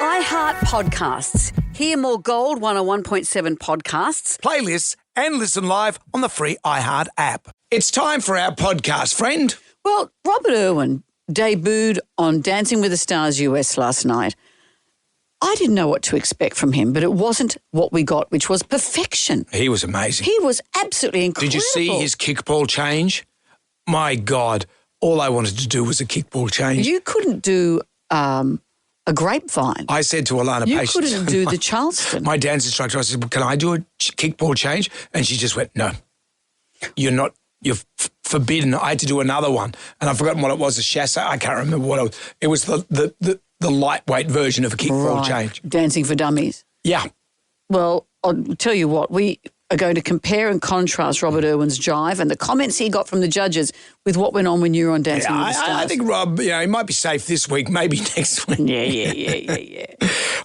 iHeart Podcasts. Hear more Gold 101.7 podcasts. Playlists and listen live on the free iHeart app. It's time for our podcast, friend. Well, Robert Irwin debuted on Dancing with the Stars US last night. I didn't know what to expect from him, but it wasn't what we got, which was perfection. He was amazing. He was absolutely incredible. Did you see his kickball change? My God, all I wanted to do was a kickball change. You couldn't do a grapevine. I said to Alana You Patience, couldn't do the Charleston. my dance instructor, I said, well, can I do a kickball change? And she just went, no, you're forbidden. I had to do another one. And I've forgotten what it was, a chasse. I can't remember what it was. It was the lightweight version of a kickball change. Dancing for Dummies. Yeah. Well, I'll tell you what, we are going to compare and contrast Robert Irwin's jive and the comments he got from the judges with what went on when you were on Dancing with the Stars. I think Rob, he might be safe this week, maybe next week. Yeah.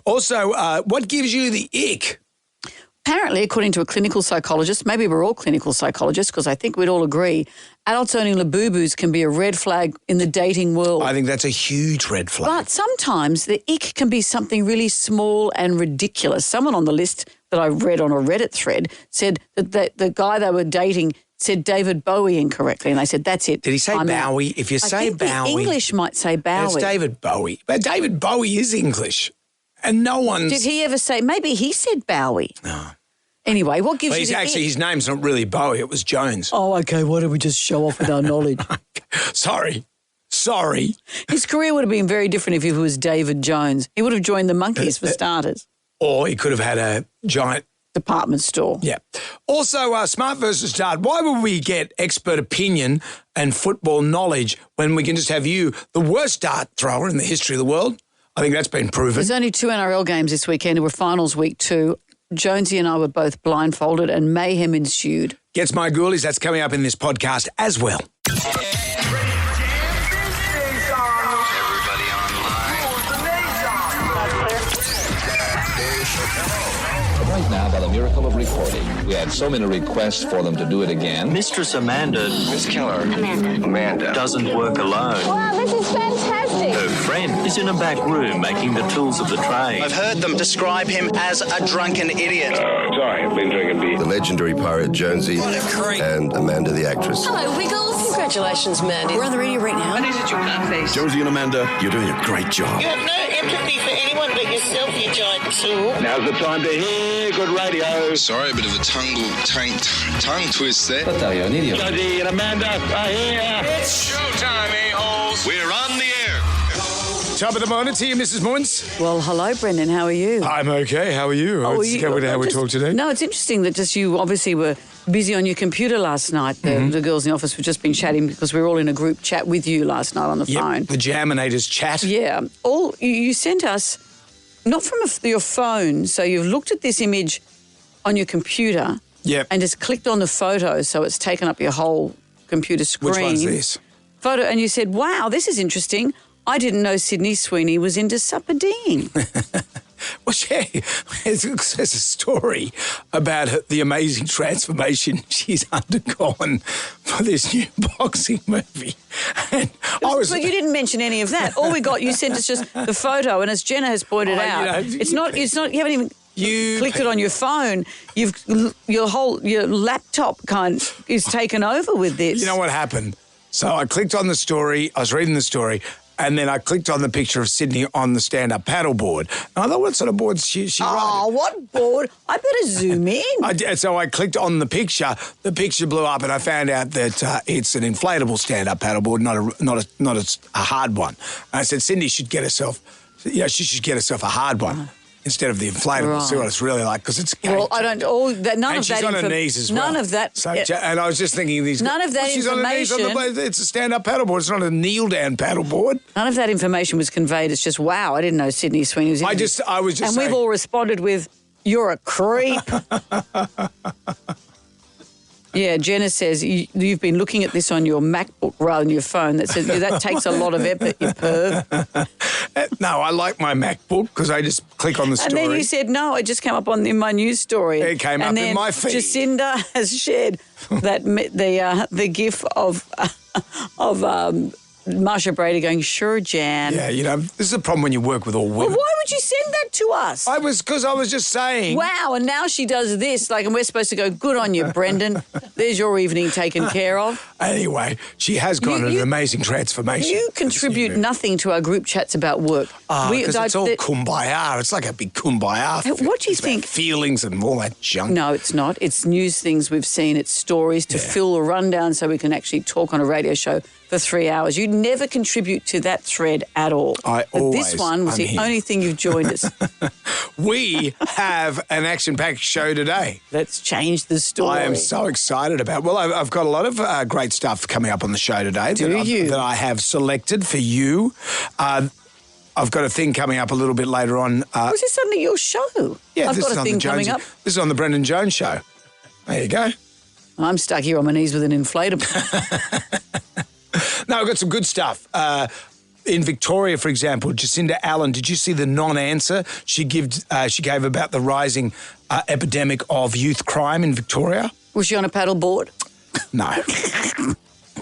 Also, what gives you the ick? Apparently, according to a clinical psychologist, maybe we're all clinical psychologists because I think we'd all agree, adults owning Labubus can be a red flag in the dating world. I think that's a huge red flag. But sometimes the ick can be something really small and ridiculous. Someone on the list that I read on a Reddit thread said that the guy they were dating said David Bowie incorrectly, and they said, that's it. Did he say Bowie? If you say Bowie... the English might say Bowie. It's David Bowie. But David Bowie is English. And no one's... Did he ever say... Maybe he said Bowie. No. Anyway, what gives you the actually, ick? his name's not really Bowie. It was Jones. Oh, okay. Why don't we just show off with our knowledge? Sorry. His career would have been very different if he was David Jones. He would have joined the Monkees for starters. Or he could have had a giant... department store. Yeah. Also, smart versus dart. Why would we get expert opinion and football knowledge when we can just have you, the worst dart thrower in the history of the world? I think that's been proven. There's only 2 NRL games this weekend. It were finals week 2. Jonesy and I were both blindfolded and mayhem ensued. Gets my ghoulies. That's coming up in this podcast as well. Right now, by the miracle of recording, we had so many requests for them to do it again. Mistress Amanda. Miss Keller. Amanda. Doesn't work alone. Wow, this is fantastic. Her friend is in a back room making the tools of the trade. I've heard them describe him as a drunken idiot. Sorry, I've been drinking beer. The legendary pirate Jonesy and Amanda the actress. Hello, Wiggles. Congratulations, Mandy. We're on the radio right now. What is it you can't face? Jonesy and Amanda, you're doing a great job. You have no empathy for anyone but yourself, you giant tool. Now's the time to hear good radio. Sorry, a bit of a tongue twist there. But you're an idiot. Jonesy and Amanda are here. It's showtime, a-holes. We're on the air. Top of the morning to you, Mrs. Moynes. Well, hello, Brendan. How are you? I'm okay. How are you? How we talk today? No, it's interesting that just you obviously were busy on your computer last night. The girls in the office were just been chatting because we were all in a group chat with you last night on the phone. The Jaminators chat. Yeah. You sent us, not from your phone, so you've looked at this image on your computer and just clicked on the photo so it's taken up your whole computer screen. Which one's this? Photo, and you said, wow, this is interesting. I didn't know Sydney Sweeney was into suppadine. Well, there's a story about the amazing transformation she's undergone for this new boxing movie. And but you didn't mention any of that. All we got, you sent us just the photo, and as Jenna has pointed out, it's not. You haven't even clicked it on your phone. Your laptop is taken over with this. You know what happened? So I clicked on the story. I was reading the story. And then I clicked on the picture of Sydney on the stand-up paddleboard. And I thought, what sort of board she riding? Oh, what board? I better zoom in. So I clicked on the picture. The picture blew up, and I found out that it's an inflatable stand-up paddleboard, not a hard one. And I said, Sydney should get herself, she should get herself a hard one. Instead of the inflatable, see what it's really like, because it's... Well, I don't... none of that... she's on her knees as well. None of that... So, and I was just thinking these... None of that she's information... on her knees it's a stand-up paddleboard. It's not a kneel-down paddleboard. None of that information was conveyed. It's just, wow, I didn't know Sydney Sweeney was... I was just and saying... we've all responded with, you're a creep. Yeah, Jenna says you've been looking at this on your MacBook rather than your phone. That says that takes a lot of effort, you perv. No, I like my MacBook because I just click on the story. And then you said, no, it just came up in my news story. It came up in my feed. Jacinda has shared that the GIF of Marsha Brady going, sure, Jan. Yeah, you know, this is a problem when you work with all women. Well, why would you send that to us? Because I was just saying. Wow, and now she does this, and we're supposed to go, good on you, Brendan. There's your evening taken care of. Anyway, she has gone an amazing transformation. You contribute nothing to our group chats about work. Because it's all kumbaya. It's like a big kumbaya. What do you think? Feelings and all that junk. No, it's not. It's news things we've seen. It's stories to fill a rundown so we can actually talk on a radio show for 3 hours. You never contribute to that thread at all. This one was the only thing you've joined us. We have an action-packed show today. Let's change the story. I am so excited about. Well, I've got a lot of great stuff coming up on the show today. That I have selected for you. I've got a thing coming up a little bit later on. Was this suddenly your show? Yeah, I've got a thing coming up. This is on the Brendan Jones Show. There you go. I'm stuck here on my knees with an inflatable. No, I've got some good stuff. In Victoria, for example, Jacinda Allen, did you see the non-answer she gave about the rising epidemic of youth crime in Victoria? Was she on a paddle board? No.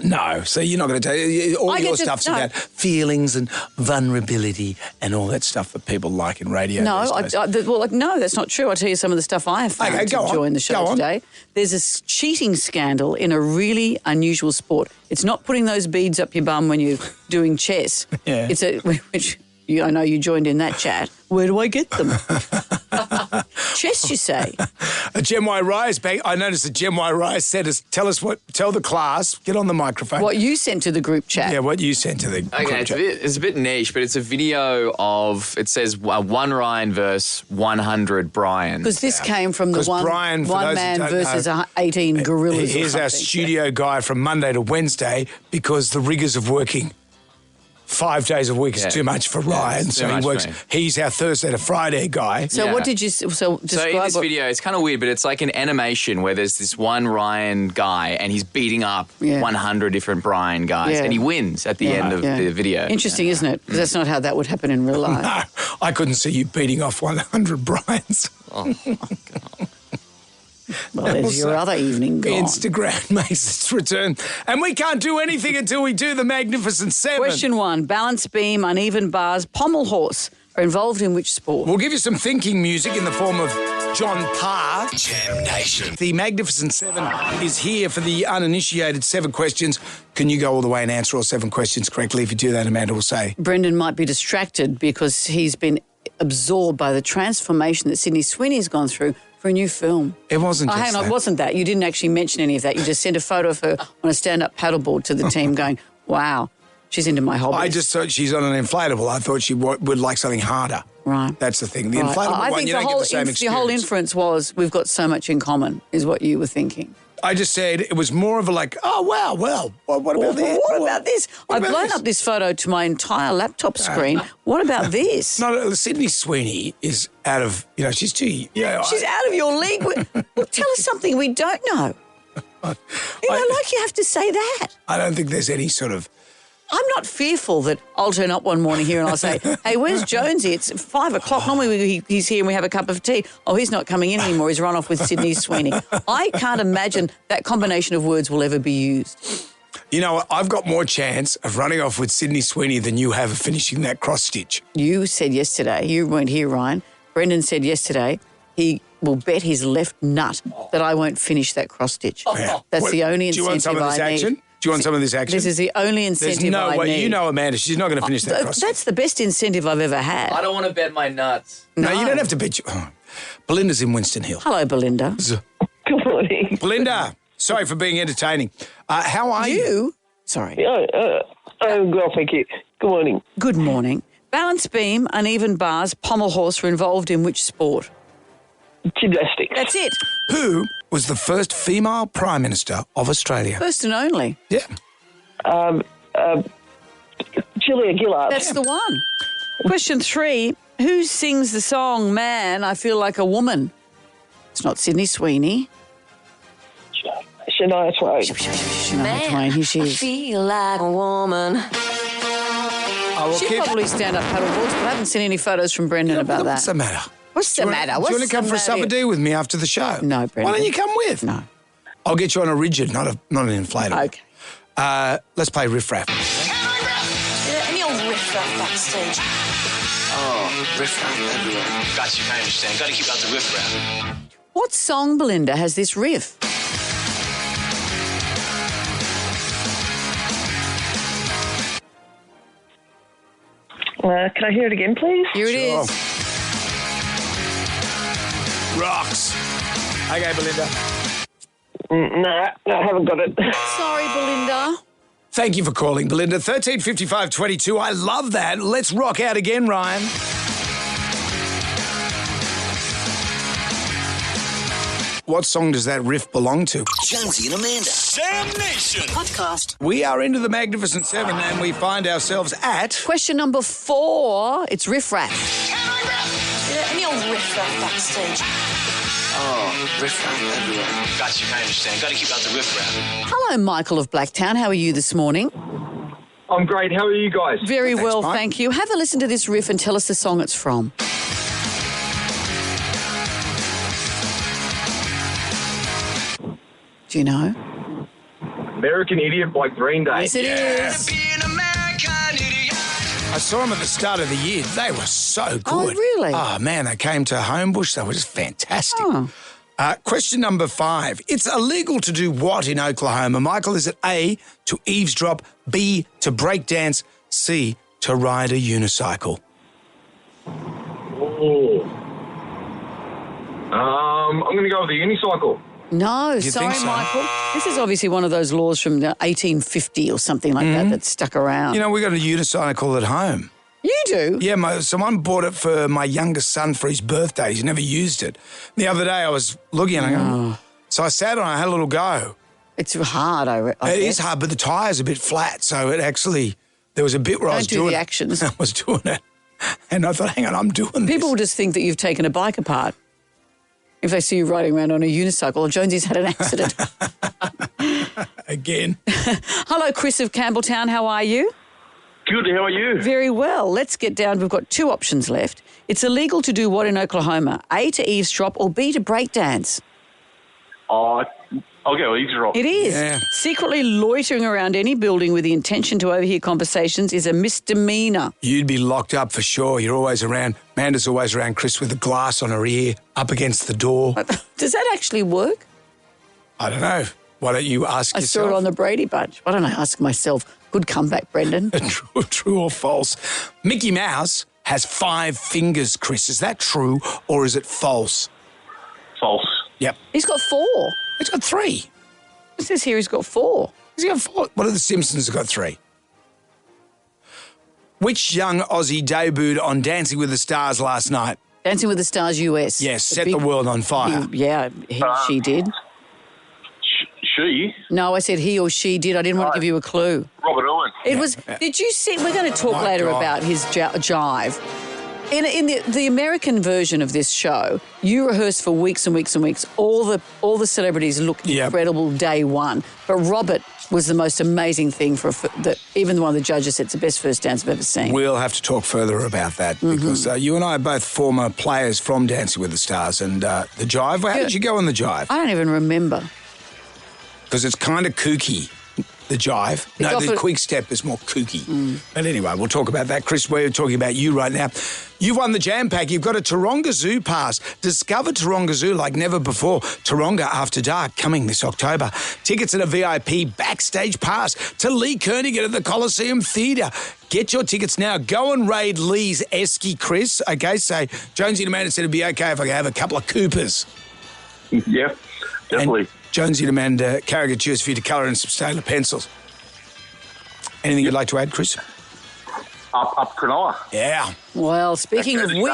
No. So you're not going to tell you. All your stuff's about feelings and vulnerability and all that stuff that people like in radio. No, no, that's not true. I'll tell you some of the stuff I have found to join the show today. There's a cheating scandal in a really unusual sport. It's not putting those beads up your bum when you're doing chess. Yeah. I know you joined in that chat. Where do I get them? Chess, you say? Gem Y Rise, I noticed that Gem Y Rise said, tell the class, get on the microphone. What you sent to the group chat. Yeah, what you sent to the group chat. It's a bit niche, but it's a video of, it says 1 Ryan versus 100 Brian. Because this came from the one man versus 18 gorillas. Here's our studio guy from Monday to Wednesday because the rigours of working 5 days a week is too much for Ryan, so he works. He's our Thursday to Friday guy. So what did you? So in this video, it's kind of weird, but it's like an animation where there's this one Ryan guy and he's beating up 100 different Brian guys, and he wins at the end of the video. Interesting, isn't it? Because that's not how that would happen in real life. No, I couldn't see you beating off 100 Brians. Oh my God. Well, there's your other evening gone. Instagram makes its return. And we can't do anything until we do the Magnificent Seven. Question 1. Balance beam, uneven bars, pommel horse are involved in which sport? We'll give you some thinking music in the form of John Parr. Jam Nation. The Magnificent Seven is here for the uninitiated 7 questions. Can you go all the way and answer all 7 questions correctly? If you do that, Amanda will say. Brendan might be distracted because he's been absorbed by the transformation that Sydney Sweeney's gone through for a new film. It wasn't just hang on, it wasn't that. You didn't actually mention any of that. You just sent a photo of her on a stand-up paddleboard to the team going, wow, she's into my hobbies. I just thought she's on an inflatable. I thought she would like something harder. Right. That's the thing. The inflatable one, you don't get the same experience. The whole inference was we've got so much in common is what you were thinking. I just said it was more of a like, oh, wow, well, what about this? What about this? I've blown up this photo to my entire laptop screen. What about this? No, Sydney Sweeney is out of, she's too... she's out of your league. Well, tell us something we don't know. Like you have to say that. I don't think there's any sort of... I'm not fearful that I'll turn up one morning here and I'll say, hey, where's Jonesy? It's 5 o'clock. Normally he's here and we have a cup of tea. Oh, he's not coming in anymore. He's run off with Sydney Sweeney. I can't imagine that combination of words will ever be used. You know what? I've got more chance of running off with Sydney Sweeney than you have of finishing that cross stitch. You said yesterday, you weren't here, Ryan. Brendan said yesterday he will bet his left nut that I won't finish that cross stitch. Yeah. That's the only incentive I need. Do you want some of this action? Do you want some of this action? This is the only incentive I need. You know, Amanda, she's not going to finish that cross. That's the best incentive I've ever had. I don't want to bet my nuts. No, you don't have to bet you. Oh. Belinda's in Winston Hill. Hello, Belinda. Good morning. Belinda, sorry for being entertaining. How are you? Sorry. I'm well, thank you. Good morning. Good morning. Balance beam, uneven bars, pommel horse are involved in which sport? Gymnastics. That's it. Who was the first female Prime Minister of Australia? First and only. Yeah. Julia Gillard. That's the one. Question 3. Who sings the song, Man, I Feel Like a Woman? It's not Sydney Sweeney. Shania Twain. Shania Twain, here she is. I feel like a woman. She'll probably stand up paddleboards, but I haven't seen any photos from Brendan about that. What's the matter? What's the matter? Do you want to come for a supper do with me after the show? No, Brendan. Why don't you come with? No. I'll get you on a rigid, not an inflatable. Okay. Let's play Riff Raff. riffraff backstage. Oh, riffraff everywhere. Got you, I understand. Got to keep out the riffraff. What song, Belinda, has this riff? Can I hear it again, please? Here it is. Rocks. Okay, Belinda. No, I haven't got it. Sorry, Belinda. Thank you for calling, Belinda. 135522. I love that. Let's rock out again, Ryan. What song does that riff belong to? Jonesy and Amanda. Sam Nation. Podcast. We are into the Magnificent Seven and we find ourselves at... Question number 4. It's riff-raff. Any old riffraff backstage. Oh, riffraff everywhere. Got you, I understand. Got to keep out the riffraff. Hello, Michael of Blacktown. How are you this morning? I'm great. How are you guys? Very well, Mike. thank you. Have a listen to this riff and tell us the song it's from. Do you know? American Idiot by Green Day. Yes, it is. I saw them at the start of the year. They were so good. Oh, really? Oh, man, they came to Homebush. They were just fantastic. Oh. Question number 5. It's illegal to do what in Oklahoma? Michael, is it A, to eavesdrop, B, to breakdance, C, to ride a unicycle? Oh. I'm going to go with the unicycle. No, You sorry, think so? Michael. This is obviously one of those laws from 1850 or something like that stuck around. You know, we got a unicycle at home. You do? Yeah, someone bought it for my youngest son for his birthday. He's never used it. The other day I was looking and I go, so I sat on it, I had a little go. It's hard, I It is hard, but the tyre's a bit flat, so it actually, there was a bit where I was Don't do doing the actions. I was doing it. And I thought, hang on, I'm doing this. People will just think that you've taken a bike apart if they see you riding around on a unicycle. Jonesy's had an accident. Again. Hello, Chris of Campbelltown. How are you? Good, how are you? Very well. Let's get down. We've got 2 options left. It's illegal to do what in Oklahoma? A, to eavesdrop, or B, to breakdance? I'll go eavesdrop. It is. Yeah. Secretly loitering around any building with the intention to overhear conversations is a misdemeanor. You'd be locked up for sure. You're always around. Amanda's always around Chris with a glass on her ear, up against the door. Does that actually work? I don't know. Why don't you ask I yourself? saw it on the Brady Bunch. Why don't I ask myself? Good comeback, Brendan. True or false? Mickey Mouse has 5 fingers, Chris. Is that true or is it false? False. Yep. He's got 4. He's got 3. It says here he's got 4. He's got 4. What are the Simpsons have got 3? Which young Aussie debuted on Dancing with the Stars last night? Dancing with the Stars US. Yes, set the world on fire. She did. She? No, I said he or she did. I didn't want to give you a clue. Robert Owen. It was. Did you see? We're going to talk My later God. about his jive. In the American version of this show, you rehearse for weeks and weeks and weeks. All the celebrities look incredible day one. But Robert was the most amazing thing even one of the judges said it's the best first dance I've ever seen. We'll have to talk further about that because you and I are both former players from Dancing with the Stars and the jive. How did you go on the jive? I don't even remember. Because it's kind of kooky, the jive. The quick step is more kooky. But anyway, we'll talk about that. Chris, we're talking about you right now. You've won the Jam Pack. You've got a Taronga Zoo pass. Discover Taronga Zoo like never before. Taronga After Dark coming this October. Tickets and a VIP backstage pass to Lee Kernighan at the Coliseum Theatre. Get your tickets now. Go and raid Lee's Esky, Chris. Okay, so Jonesy and Amanda said it'd be okay if I could have a couple of Coopers. Yeah, definitely. And Jonesy and Amanda caricatures for you to colour in some Staedtler pencils. Anything you'd like to add, Chris? Up Cronulla. Yeah. Well, speaking of Amanda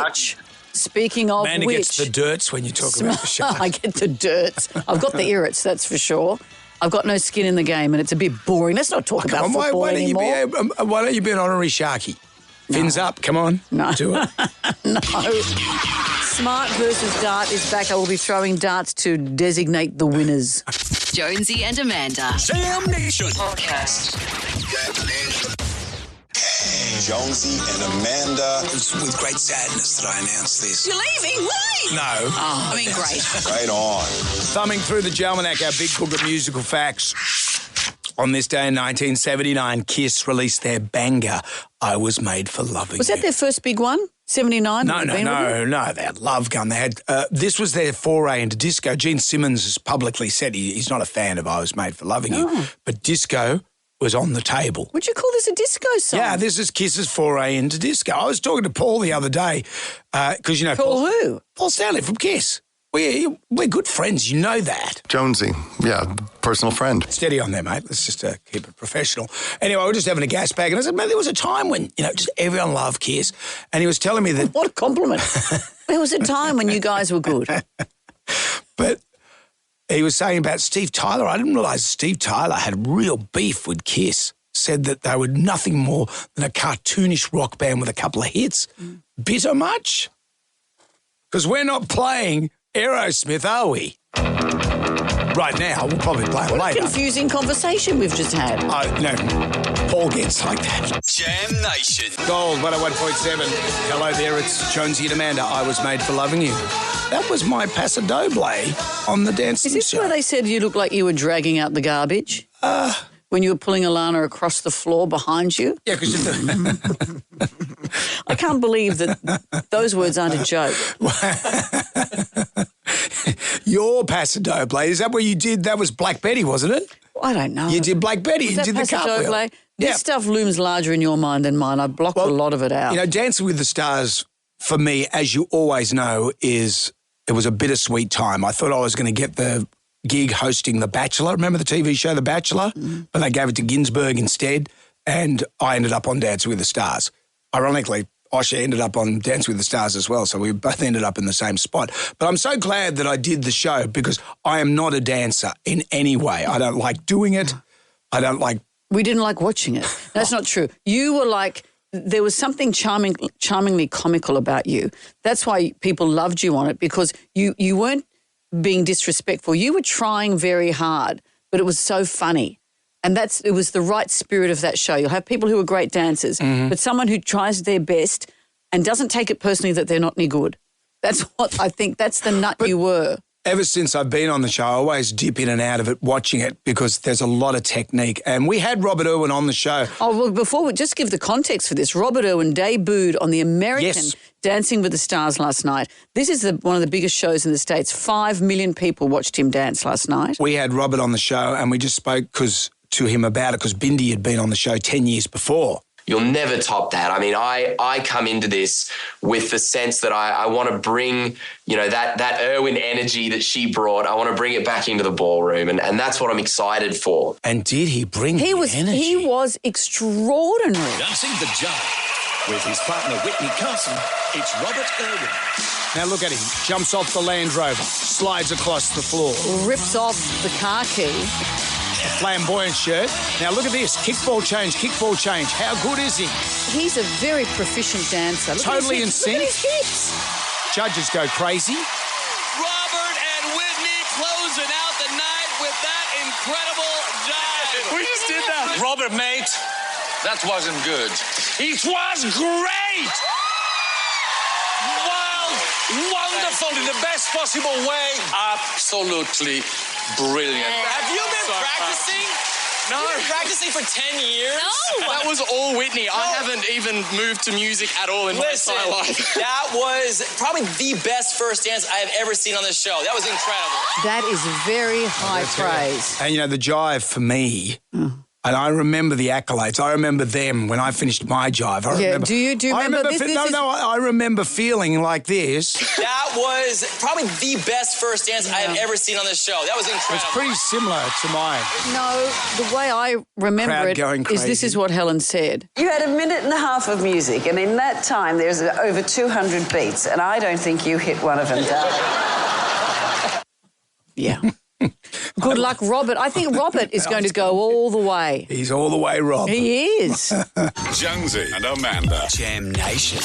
which, gets the dirts when you talk about the Sharks. I get the dirts. I've got the irrits, that's for sure. I've got no skin in the game, and it's a bit boring. Let's not talk about football anymore. Why don't you be an honorary Sharky? Fins up, come on. No. Do it. No. Smart versus Dart is back. I will be throwing darts to designate the winners. Jonesy and Amanda. Sam Nation. Podcast. Jonesy and Amanda. It's with great sadness that I announce this. You're leaving? Why? No. Oh, I mean, great. Right on. Thumbing through the Jalmanac, our big book of musical facts. On this day in 1979, Kiss released their banger, I Was Made for Loving Was You. that their first big one? 79? No. They had Love Gun. They had this was their foray into disco. Gene Simmons has publicly said he's not a fan of I Was Made for Loving You, but disco was on the table. Would you call this a disco song? Yeah, this is Kiss's foray into disco. I was talking to Paul the other day because Paul who? Paul Stanley from Kiss. We're good friends, you know that. Jonesy, yeah, personal friend. Steady on there, mate. Let's just keep it professional. Anyway, we're just having a gas bag, and I said, man, there was a time when, just everyone loved Kiss, and he was telling me that... What a compliment. There was a time when you guys were good. But he was saying about Steve Tyler. I didn't realise Steve Tyler had real beef with Kiss, said that they were nothing more than a cartoonish rock band with a couple of hits. Bitter much? Because we're not playing Aerosmith, are we? Right now, we'll probably play it later. Confusing conversation we've just had. Paul gets like that. Jam Nation. Gold 101.7. Hello there, it's Jonesy and Amanda. I Was Made for Loving You. That was my Paso Doble on the dancing show. Is this where they said you looked like you were dragging out the garbage? When you were pulling Alana across the floor behind you? Yeah, because I can't believe that those words aren't a joke. Your Paso Doble, is that what you did? That was Black Betty, wasn't it? I don't know. You did Black Betty. You did the cartwheel. This stuff looms larger in your mind than mine. I blocked a lot of it out. Dancing with the Stars, for me, as you always know, it was a bittersweet time. I thought I was going to get the gig hosting The Bachelor. Remember the TV show The Bachelor? Mm-hmm. But they gave it to Ginsberg instead, and I ended up on Dancing with the Stars. Ironically, Osher ended up on Dancing with the Stars as well, so we both ended up in the same spot. But I'm so glad that I did the show because I am not a dancer in any way. I don't like doing it. I don't like... We didn't like watching it. That's not true. You were like... There was something charmingly comical about you. That's why people loved you on it, because you weren't being disrespectful. You were trying very hard, but it was so funny. And it was the right spirit of that show. You'll have people who are great dancers, but someone who tries their best and doesn't take it personally that they're not any good. That's what I think. That's the nut you were. Ever since I've been on the show, I always dip in and out of it watching it because there's a lot of technique. And we had Robert Irwin on the show. Oh, well, before we just give the context for this, Robert Irwin debuted on the American Dancing with the Stars last night. This is one of the biggest shows in the States. 5 million people watched him dance last night. We had Robert on the show and we just spoke to him about it because Bindi had been on the show 10 years before. You'll never top that. I mean, I come into this with the sense that I want to bring, that Irwin energy that she brought, I want to bring it back into the ballroom, and that's what I'm excited for. And did he bring the energy? He was extraordinary. Dancing the Jive with his partner Whitney Carson, it's Robert Irwin. Now look at him. Jumps off the Land Rover, slides across the floor. Rips off the car key. A flamboyant shirt. Now look at this. Kickball change. How good is he? He's a very proficient dancer. Totally in sync. Look at his hips. Judges go crazy. Robert and Whitney closing out the night with that incredible jive. We just did that. Robert, mate, that wasn't good. It was great. Wild, wonderful in the best possible way. Absolutely brilliant. Have you been practicing? No. You've been practicing for 10 years? No. That was all Whitney. I haven't even moved to music at all in my entire life. That was probably the best first dance I have ever seen on this show. That was incredible. That is very high praise. And, the jive for me... And I remember the accolades. I remember them when I finished my jive. Do you remember this? I remember feeling like this. That was probably the best first dance I have ever seen on this show. That was incredible. It's pretty similar to mine. No, the way I remember it is this is what Helen said. You had 1.5 minutes of music, and in that time there's over 200 beats, and I don't think you hit one of them, darling. Yeah. Good luck, Robert. I think Robert is going to go all the way. He's all the way, Rob. He is. Jonesy and Amanda. Jam Nation.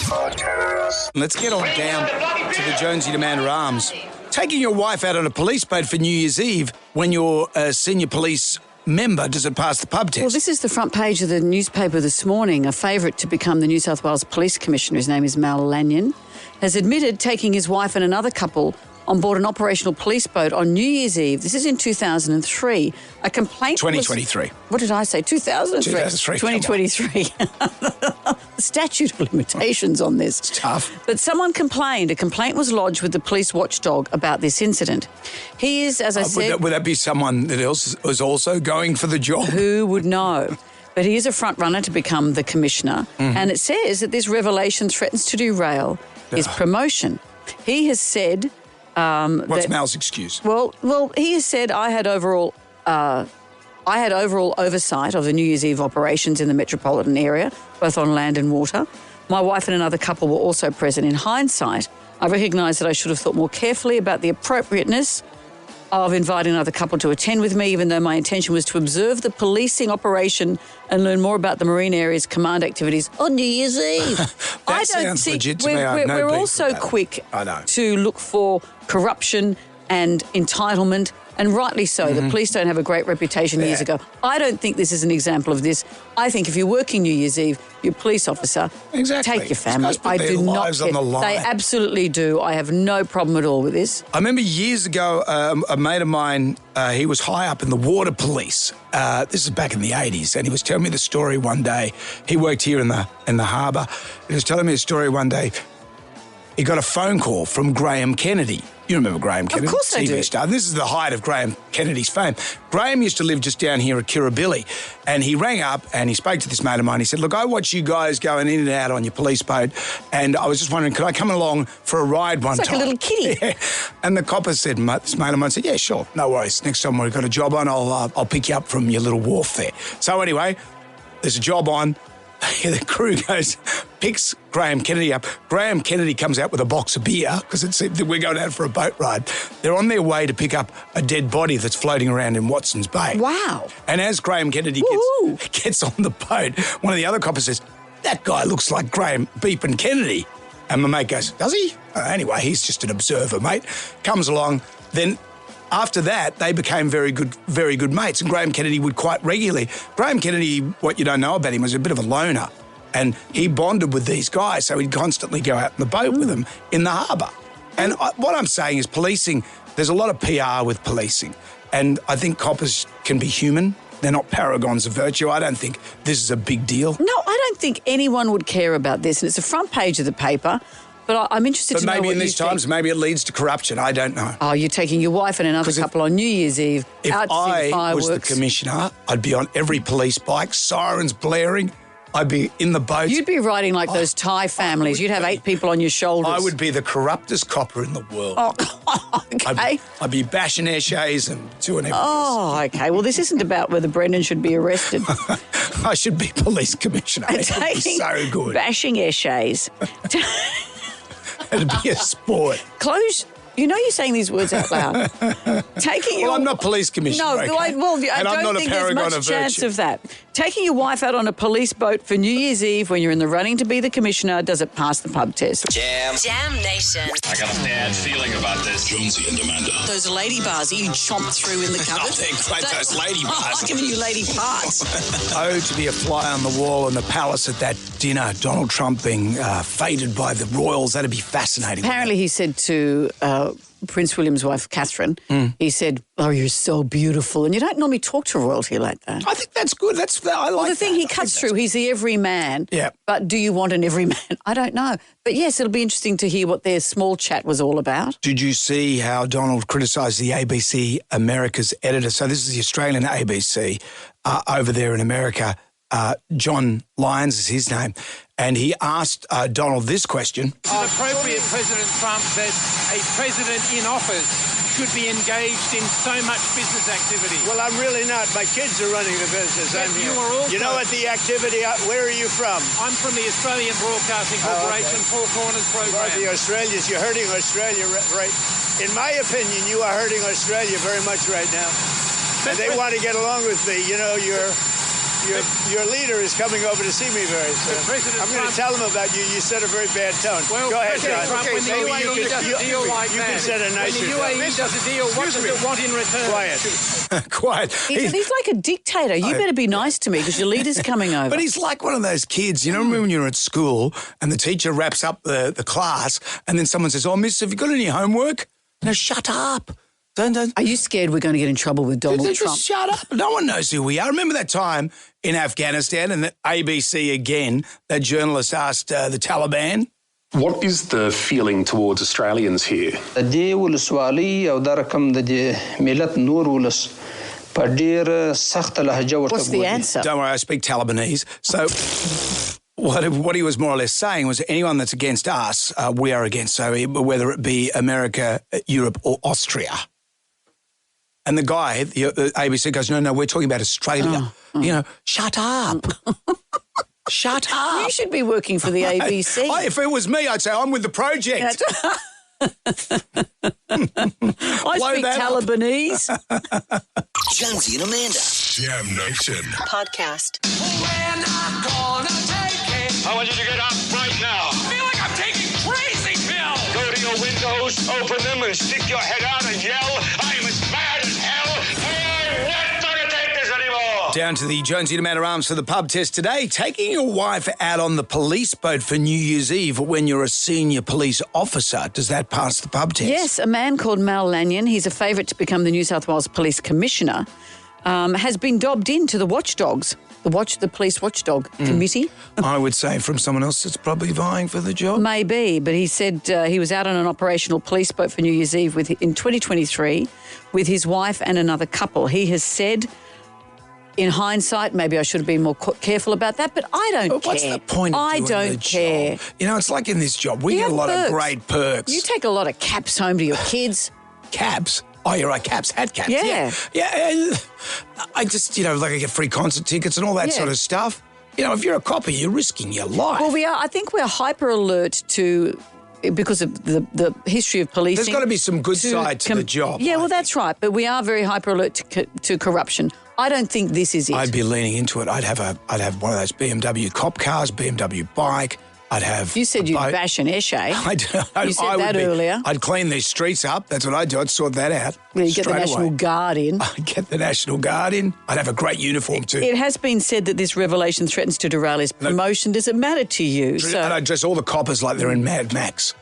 Let's get on down to the Jonesy and Amanda Arms. Taking your wife out on a police boat for New Year's Eve when you're a senior police member, does it pass the pub test? Well, this is the front page of the newspaper this morning. A favourite to become the New South Wales Police Commissioner, his name is Mal Lanyon, has admitted taking his wife and another couple on board an operational police boat on New Year's Eve. This is in 2003. A complaint 2023. What did I say? 2003. 2023. 2023. Statute of limitations on this. It's tough. But someone complained. A complaint was lodged with the police watchdog about this incident. He is, as I said... Would that be someone that else was also going for the job? Who would know? But he is a front runner to become the commissioner. And it says that this revelation threatens to derail his promotion. He has said... What's Mal's excuse? Well, he has said I had overall oversight of the New Year's Eve operations in the metropolitan area, both on land and water. My wife and another couple were also present. In hindsight, I recognise that I should have thought more carefully about the appropriateness of inviting another couple to attend with me, even though my intention was to observe the policing operation and learn more about the Marine Area's command activities on New Year's Eve. That sounds legit to me. We're also quick to look for corruption and entitlement, and rightly so. The police don't have a great reputation years ago. I don't think this is an example of this. I think if you're working New Year's Eve, you're a police officer, take your family. I do not care. They absolutely do. I have no problem at all with this. I remember years ago, a mate of mine, he was high up in the water police. This is back in the 80s, and he was telling me the story one day. He worked here in the harbour. He was telling me a story one day. He got a phone call from Graham Kennedy. You remember Graham Kennedy? Of course I do. TV star. This is the height of Graham Kennedy's fame. Graham used to live just down here at Kirribilli, and he rang up and he spoke to this mate of mine. He said, look, I watch you guys going in and out on your police boat, and I was just wondering, could I come along for a ride one time? It's like a little kiddie. Yeah. And the copper said, this mate of mine said, yeah, sure, no worries. Next time we've got a job on, I'll pick you up from your little wharf there. So anyway, there's a job on. The crew goes, picks Graham Kennedy up. Graham Kennedy comes out with a box of beer because we're going out for a boat ride. They're on their way to pick up a dead body that's floating around in Watson's Bay. Wow. And as Graham Kennedy gets on the boat, one of the other coppers says, that guy looks like Graham Beepin Kennedy. And my mate goes, does he? Anyway, he's just an observer, mate. Comes along, then... After that, they became very good mates, and Graham Kennedy would quite regularly. Graham Kennedy, what you don't know about him, was a bit of a loner, and he bonded with these guys, so he'd constantly go out in the boat with them in the harbour. And what I'm saying is policing, there's a lot of PR with policing, and I think coppers can be human. They're not paragons of virtue. I don't think this is a big deal. No, I don't think anyone would care about this, and it's the front page of the paper. But I'm interested to know what you think. But maybe in these times, maybe it leads to corruption. I don't know. Oh, you're taking your wife and another couple on New Year's Eve out to see the fireworks. If I was the commissioner, I'd be on every police bike, sirens blaring. I'd be in the boat. You'd be riding like those Thai families. You'd have 8 people on your shoulders. I would be the corruptest copper in the world. Oh, okay. I'd be bashing airshays and doing everything. Oh, okay. Well, this isn't about whether Brendan should be arrested. I should be police commissioner. It would be so good. Bashing airshays. It'd be a sport. Close. You know you're saying these words out loud. I'm not police commissioner. No, okay? I don't think there's much chance of that. Taking your wife out on a police boat for New Year's Eve when you're in the running to be the commissioner, does it pass the pub test? Jam Nation. I got a bad feeling about this. Jonesy and Amanda. Those lady bars that you chomp through in the cupboard. They're great, those lady bars. I'm giving you lady parts. Oh, to be a fly on the wall in the palace at that dinner, Donald Trump being feted by the royals, that'd be fascinating. Apparently he said to Prince William's wife, Catherine, he said, oh, you're so beautiful. And you don't normally talk to royalty like that. I think that's good. I like Well, the thing he cuts through, he's the everyman. Yeah. But do you want an everyman? I don't know. But yes, it'll be interesting to hear what their small chat was all about. Did you see how Donald criticised the ABC America's editor? So this is the Australian ABC over there in America. John Lyons is his name. And he asked Donald this question. Is it appropriate, President Trump, that a president in office should be engaged in so much business activity? Well, I'm really not. My kids are running the business. But you are also... You know what the activity, where are you from? I'm from the Australian Broadcasting Corporation, Four Corners program. Well, the Australians, you're hurting Australia, right? In my opinion, you are hurting Australia very much right now. And they want to get along with me. You know, your leader is coming over to see me very soon. I'm going to tell him about you. You set a very bad tone. Well, go ahead, John. Trump, when the UAE does a deal like that, you can set a nicer tone. When the UAE does a deal, what does it want in return? Quiet. He's like a dictator. You better be nice to me because your leader's coming over. But he's like one of those kids. You know, when you're at school and the teacher wraps up the class and then someone says, oh, miss, have you got any homework? shut up. Don't. Are you scared we're going to get in trouble with Donald Trump? Just shut up. No one knows who we are. Remember that time in Afghanistan and the ABC again, that journalist asked the Taliban? What is the feeling towards Australians here? What's the answer? Don't worry, I speak Talibanese. So what he was more or less saying was anyone that's against us, we are against. So whether it be America, Europe or Austria. And the guy, the ABC goes, no, we're talking about Australia. Shut up. Shut up. You should be working for the ABC. If it was me, I'd say, I'm with the project. I speak Talibanese. Jonesy and Amanda. Jam Nation. Podcast. We're not gonna take it. I want you to get up right now. I feel like I'm taking crazy pills. Go to your windows, open them, and stick your head out and yell, I'm as mad as hell. I'm not going to take this anymore. Down to the Jonesy and Amanda Arms for the pub test today. Taking your wife out on the police boat for New Year's Eve when you're a senior police officer. Does that pass the pub test? Yes, a man called Mal Lanyon, he's a favourite to become the New South Wales Police Commissioner, has been dobbed into the watchdogs, the Police Watchdog Committee. I would say from someone else that's probably vying for the job. Maybe, but he said he was out on an operational police boat for New Year's Eve in 2023 with his wife and another couple. He has said, in hindsight, maybe I should have been more careful about that, but I don't care. What's the point of doing don't the care. job? It's like in this job, we get a lot of great perks. You take a lot of caps home to your kids. Caps? Oh, you're right, caps, hat caps. Yeah. Yeah. I just, like I get free concert tickets and all that sort of stuff. If you're a copper, you're risking your life. Well, I think we're hyper alert to, because of the history of policing. There's got to be some good side to the job. Yeah, that's right. But we are very hyper alert to corruption. I don't think this is it. I'd be leaning into it. I'd have one of those BMW cop cars, BMW bike. I'd have. You said you'd bash an Eshe. You said that earlier. I'd clean these streets up. That's what I'd do. I'd sort that out. Well, you get the National Guard in. I'd get the National Guard in. I'd have a great uniform too. It has been said that this revelation threatens to derail his promotion. Does it matter to you? And I'd dress all the coppers like they're in Mad Max.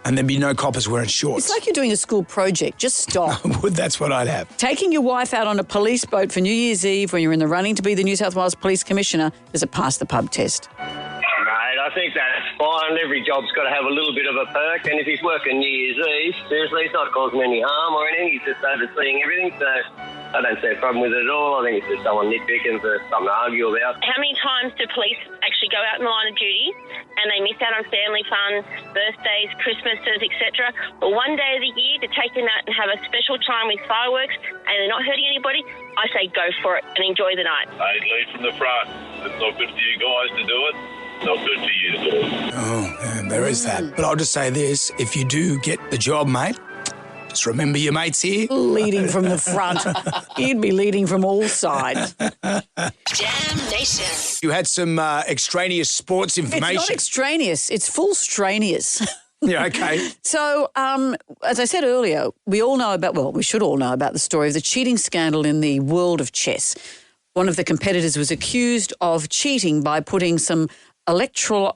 And there'd be no coppers wearing shorts. It's like you're doing a school project. Just stop. That's what I'd have. Taking your wife out on a police boat for New Year's Eve when you're in the running to be the New South Wales Police Commissioner, does it pass the pub test? Mate, I think that's fine. Every job's got to have a little bit of a perk. And if he's working New Year's Eve, seriously, it's not causing any harm or anything. He's just overseeing everything. So I don't see a problem with it at all. I think it's just someone nitpicking for something to argue about. How many times do police actually go out in the line of duty and they miss out on family fun, birthdays, Christmases, etc.? But one day of the year to take them out and have a special time with fireworks and they're not hurting anybody, I say go for it and enjoy the night. Hey, lead from the front. It's not good for you guys to do it. Not good for you to do it. Oh, man, there is that. But I'll just say this. If you do get the job, mate, just remember your mates here. Leading from the front. You'd be leading from all sides. Jam Nation. You had some extraneous sports information. It's not extraneous. It's full straneous. Yeah, okay. So, as I said earlier, we should all know about the story of the cheating scandal in the world of chess. One of the competitors was accused of cheating by putting some electro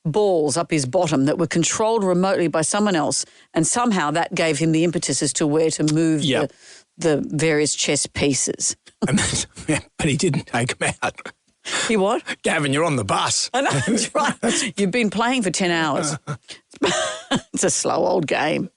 balls up his bottom that were controlled remotely by someone else, and somehow that gave him the impetus as to where to move the various chess pieces. But he didn't take them out. He what? Gavin, you're on the bus. I know, that's right. You've been playing for 10 hours. It's a slow old game.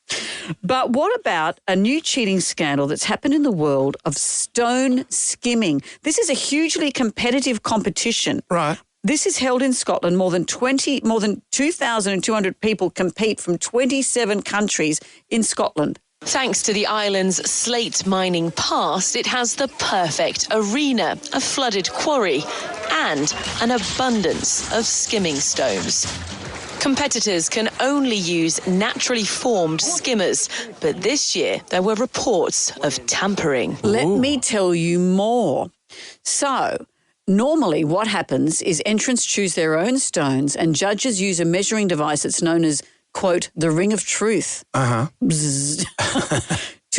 But what about a new cheating scandal that's happened in the world of stone skimming? This is a hugely competitive competition. Right. This is held in Scotland. More than 2,200 people compete from 27 countries in Scotland. Thanks to the island's slate mining past, it has the perfect arena, a flooded quarry, and an abundance of skimming stones. Competitors can only use naturally formed skimmers, but this year there were reports of tampering. Let me tell you more. So, normally what happens is entrants choose their own stones and judges use a measuring device that's known as, quote, the ring of truth. To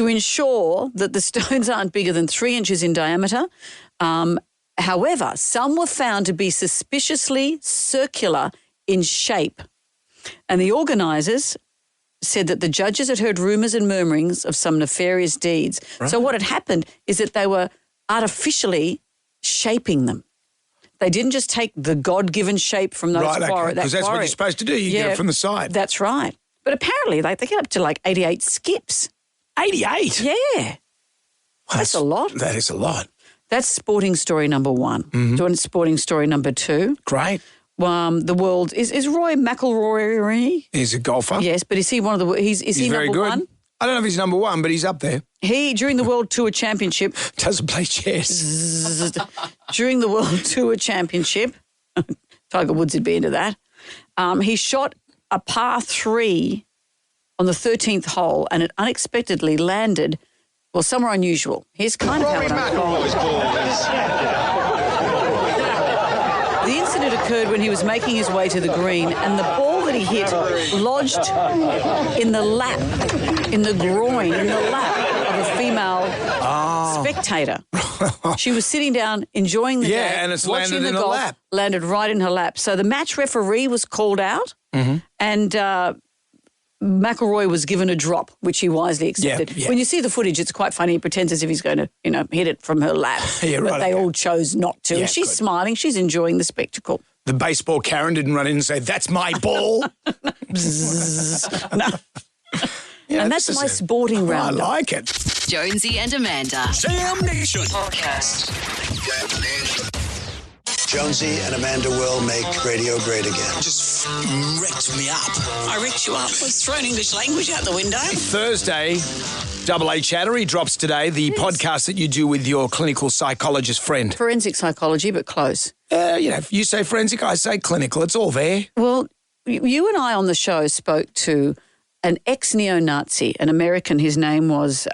ensure that the stones aren't bigger than 3 inches in diameter. However, some were found to be suspiciously circular in shape. And the organisers said that the judges had heard rumours and murmurings of some nefarious deeds. Right. So what had happened is that they were artificially shaping them. They didn't just take the God-given shape from those quarry. Because that's what you're supposed to do. You get it from the side. That's right. But apparently they get up to like 88 skips. 88? Yeah. Well, that's a lot. That is a lot. That's sporting story number one. Mm-hmm. Doing sporting story number two. Great. The world is Roy McIlroy. He's a golfer. Yes, but is he one of the? Is he very number good. one? I don't know if he's number one, but he's up there. He during the World Tour Championship doesn't play chess. During the World Tour Championship, Tiger Woods would be into that. He shot a par 3 on the 13th hole, and it unexpectedly landed. Well, somewhere unusual. Here's kind of how it unfolded. The incident occurred when he was making his way to the green, and the ball that he hit lodged in the lap, in the groin, in the lap of a female spectator. She was sitting down enjoying the game, and it's watching landed the in her golf, lap. landed right in her lap. So the match referee was called out, and McIlroy was given a drop, which he wisely accepted. Yeah. When you see the footage, it's quite funny. He pretends as if he's going to, hit it from her lap. But they all chose not to. Yeah, and she's smiling. She's enjoying the spectacle. The baseball Karen didn't run in and say, "That's my ball." No. And that's my sporting round. I like it. Jonesy and Amanda. Jam Nation Podcast. Jonesy and Amanda will make radio great again. Just wrecked me up. I wrecked you up. I was throwing English language out the window. Thursday, Double A Chattery drops today, the podcast that you do with your clinical psychologist friend. Forensic psychology, but close. If you say forensic, I say clinical. It's all there. Well, you and I on the show spoke to an ex-neo-Nazi, an American. His name was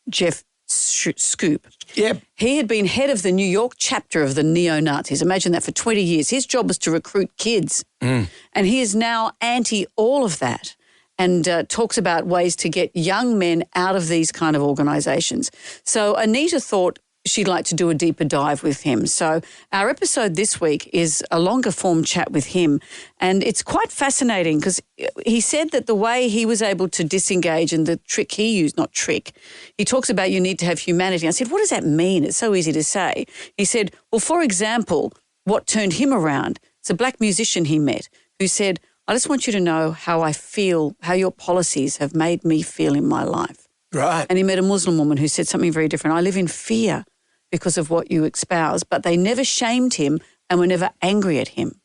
Jeff Scoop. Yep. He had been head of the New York chapter of the neo-Nazis. Imagine that, for 20 years. His job was to recruit kids. And he is now anti all of that and talks about ways to get young men out of these kind of organisations. So Anita thought she'd like to do a deeper dive with him. So our episode this week is a longer form chat with him, and it's quite fascinating because he said that the way he was able to disengage and the trick he used, not trick, he talks about you need to have humanity. I said, what does that mean? It's so easy to say. He said, well, for example, what turned him around, it's a black musician he met who said, I just want you to know how I feel, how your policies have made me feel in my life. Right. And he met a Muslim woman who said something very different. I live in fear because of what you espouse, but they never shamed him and were never angry at him.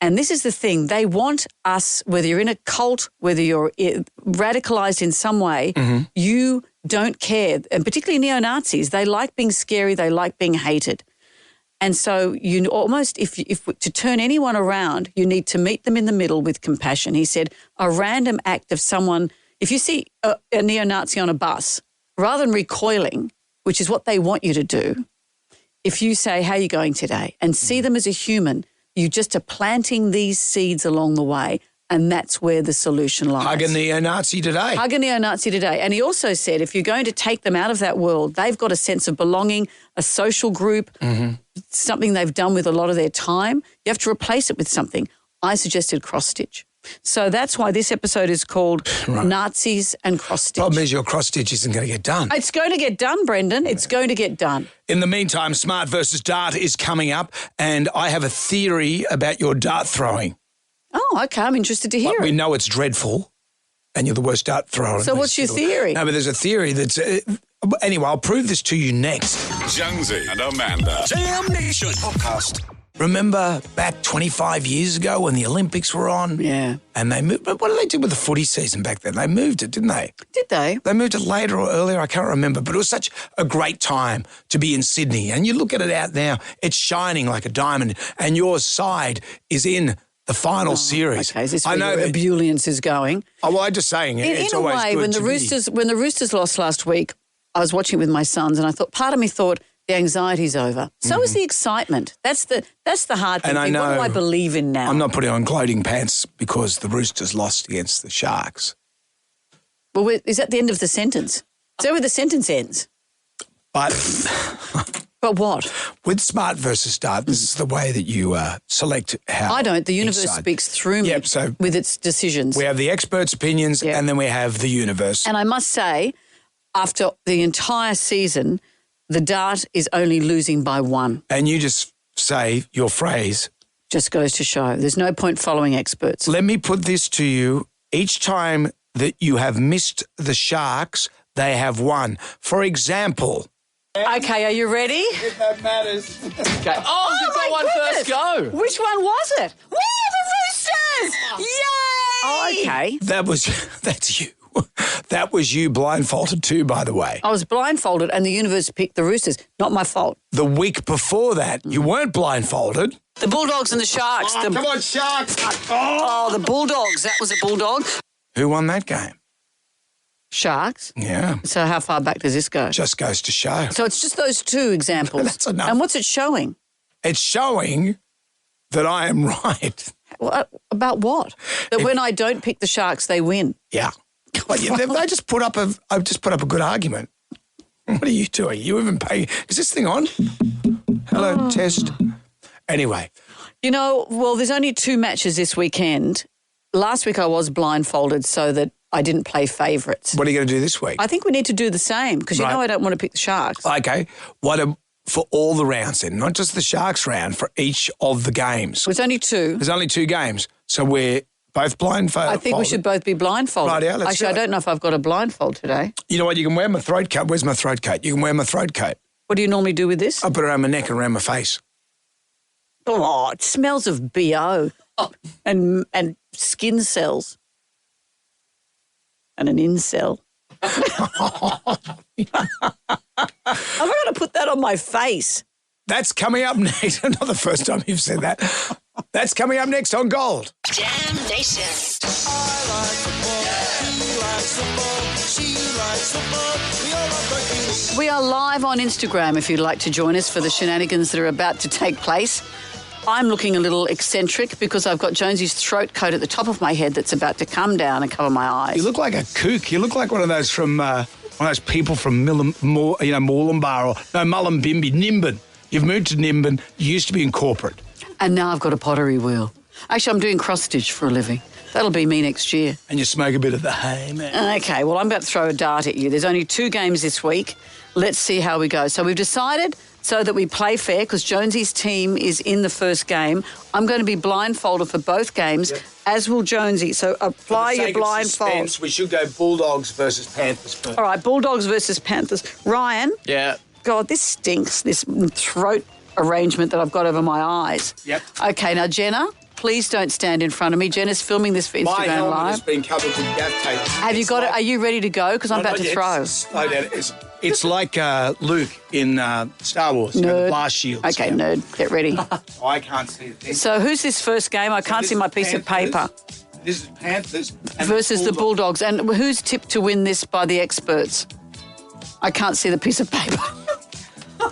And this is the thing. They want us, whether you're in a cult, whether you're radicalized in some way, you don't care. And particularly neo-Nazis, they like being scary, they like being hated. And so you almost, if to turn anyone around, you need to meet them in the middle with compassion. He said a random act of someone, if you see a neo-Nazi on a bus, rather than recoiling, which is what they want you to do, if you say, how are you going today? And see them as a human, you just are planting these seeds along the way, and that's where the solution lies. Hug a neo-Nazi today. Hug a neo-Nazi today. And he also said if you're going to take them out of that world, they've got a sense of belonging, a social group, something they've done with a lot of their time. You have to replace it with something. I suggested cross-stitch. So that's why this episode is called Nazis and Cross-Stitch. Problem is your cross-stitch isn't going to get done. It's going to get done, Brendan. It's going to get done. In the meantime, Smart versus Dart is coming up, and I have a theory about your dart throwing. Oh, okay. I'm interested to hear it. We know it's dreadful, and you're the worst dart thrower. So what's your theory? No, but there's a theory that's... anyway, I'll prove this to you next. Jonesy and Amanda. Jam Nation Podcast. Remember back 25 years ago when the Olympics were on? Yeah. And they moved, but what did they do with the footy season back then? They moved it, didn't they? Did they? They moved it later or earlier, I can't remember, but it was such a great time to be in Sydney. And you look at it out now, it's shining like a diamond, and your side is in the final series. Okay, is this where your ebullience is going? Oh, well, I'm just saying, it's in a always way, good when the Roosters lost last week, I was watching it with my sons, and I thought, part of me thought, the anxiety's over. So is the excitement. That's the hard thing. And I know, what do I believe in now? I'm not putting on gloating pants because the Roosters lost against the Sharks. Well, is that the end of the sentence? Is that where the sentence ends? But But what? With Smart versus Dart, this is the way that you select how. I don't. The universe each side- speaks through me so with its decisions. we have the experts' opinions and then we have the universe. And I must say, after the entire season, the Dart is only losing by 1. And you just say your phrase. Just goes to show. There's no point following experts. Let me put this to you. Each time that you have missed the Sharks, they have won. For example... Okay, are you ready? If that matters. Okay. Oh, you've got one first go. Which one was it? Woo, the Roosters! Yay! Oh, okay. That's you. That was you blindfolded too, by the way. I was blindfolded and the universe picked the Roosters. Not my fault. The week before that, you weren't blindfolded. The Bulldogs and the Sharks. Oh, come on, Sharks. Oh, the Bulldogs. That was a Bulldog. Who won that game? Sharks. Yeah. So how far back does this go? Just goes to show. So it's just those 2 examples. That's enough. And what's it showing? It's showing that I am right. Well, about what? That when I don't pick the Sharks, they win. Yeah. But I just put up a good argument. What are you doing? You even paying? Is this thing on? Hello, test. Anyway. You know, well, there's only 2 matches this weekend. Last week I was blindfolded so that I didn't play favourites. What are you going to do this week? I think we need to do the same because you know I don't want to pick the Sharks. Okay. For all the rounds then, not just the Sharks round, for each of the games. There's only 2. There's only 2 games. So we're both blindfolded. I think we should both be blindfolded. Rightio, let's Actually, do I it. don't know if I've got a blindfold today. You know what? You can wear my throat coat. Where's my throat coat? You can wear my throat coat. What do you normally do with this? I put it around my neck and around my face. Oh, it smells of BO and skin cells and an incel. I've got to put that on my face. That's coming up next. Not the first time you've said that. That's coming up next on Gold. Jam Nation. We are live on Instagram if you'd like to join us for the shenanigans that are about to take place. I'm looking a little eccentric because I've got Jonesy's throat coat at the top of my head that's about to come down and cover my eyes. You look like a kook. You look like one of those from one of those people from Moolumbar or Mullumbimby, Nimbin. You've moved to Nimbin. You used to be in corporate. And now I've got a pottery wheel. Actually, I'm doing cross stitch for a living. That'll be me next year. And you smoke a bit of the hay, man. Okay, well, I'm about to throw a dart at you. There's only 2 games this week. Let's see how we go. So we've decided so that we play fair because Jonesy's team is in the first game. I'm going to be blindfolded for both games, as will Jonesy. So apply your blindfold. We should go Bulldogs versus Panthers first. All right, Bulldogs versus Panthers. Ryan. Yeah. God, this stinks, this throat arrangement that I've got over my eyes. Yep. Okay, now, Jenna, please don't stand in front of me. Jenna's filming this for Instagram My helmet Live. has been covered with gaff tape. Have you got it? Are you ready to go? Because I'm about to throw. Slow down. It's like Luke in Star Wars. You know, the blast shields. Okay, nerd, get ready. I can't see it. So who's this first game? I can't see my piece of paper. This is Panthers Versus the Bulldogs. And who's tipped to win this by the experts? I can't see the piece of paper.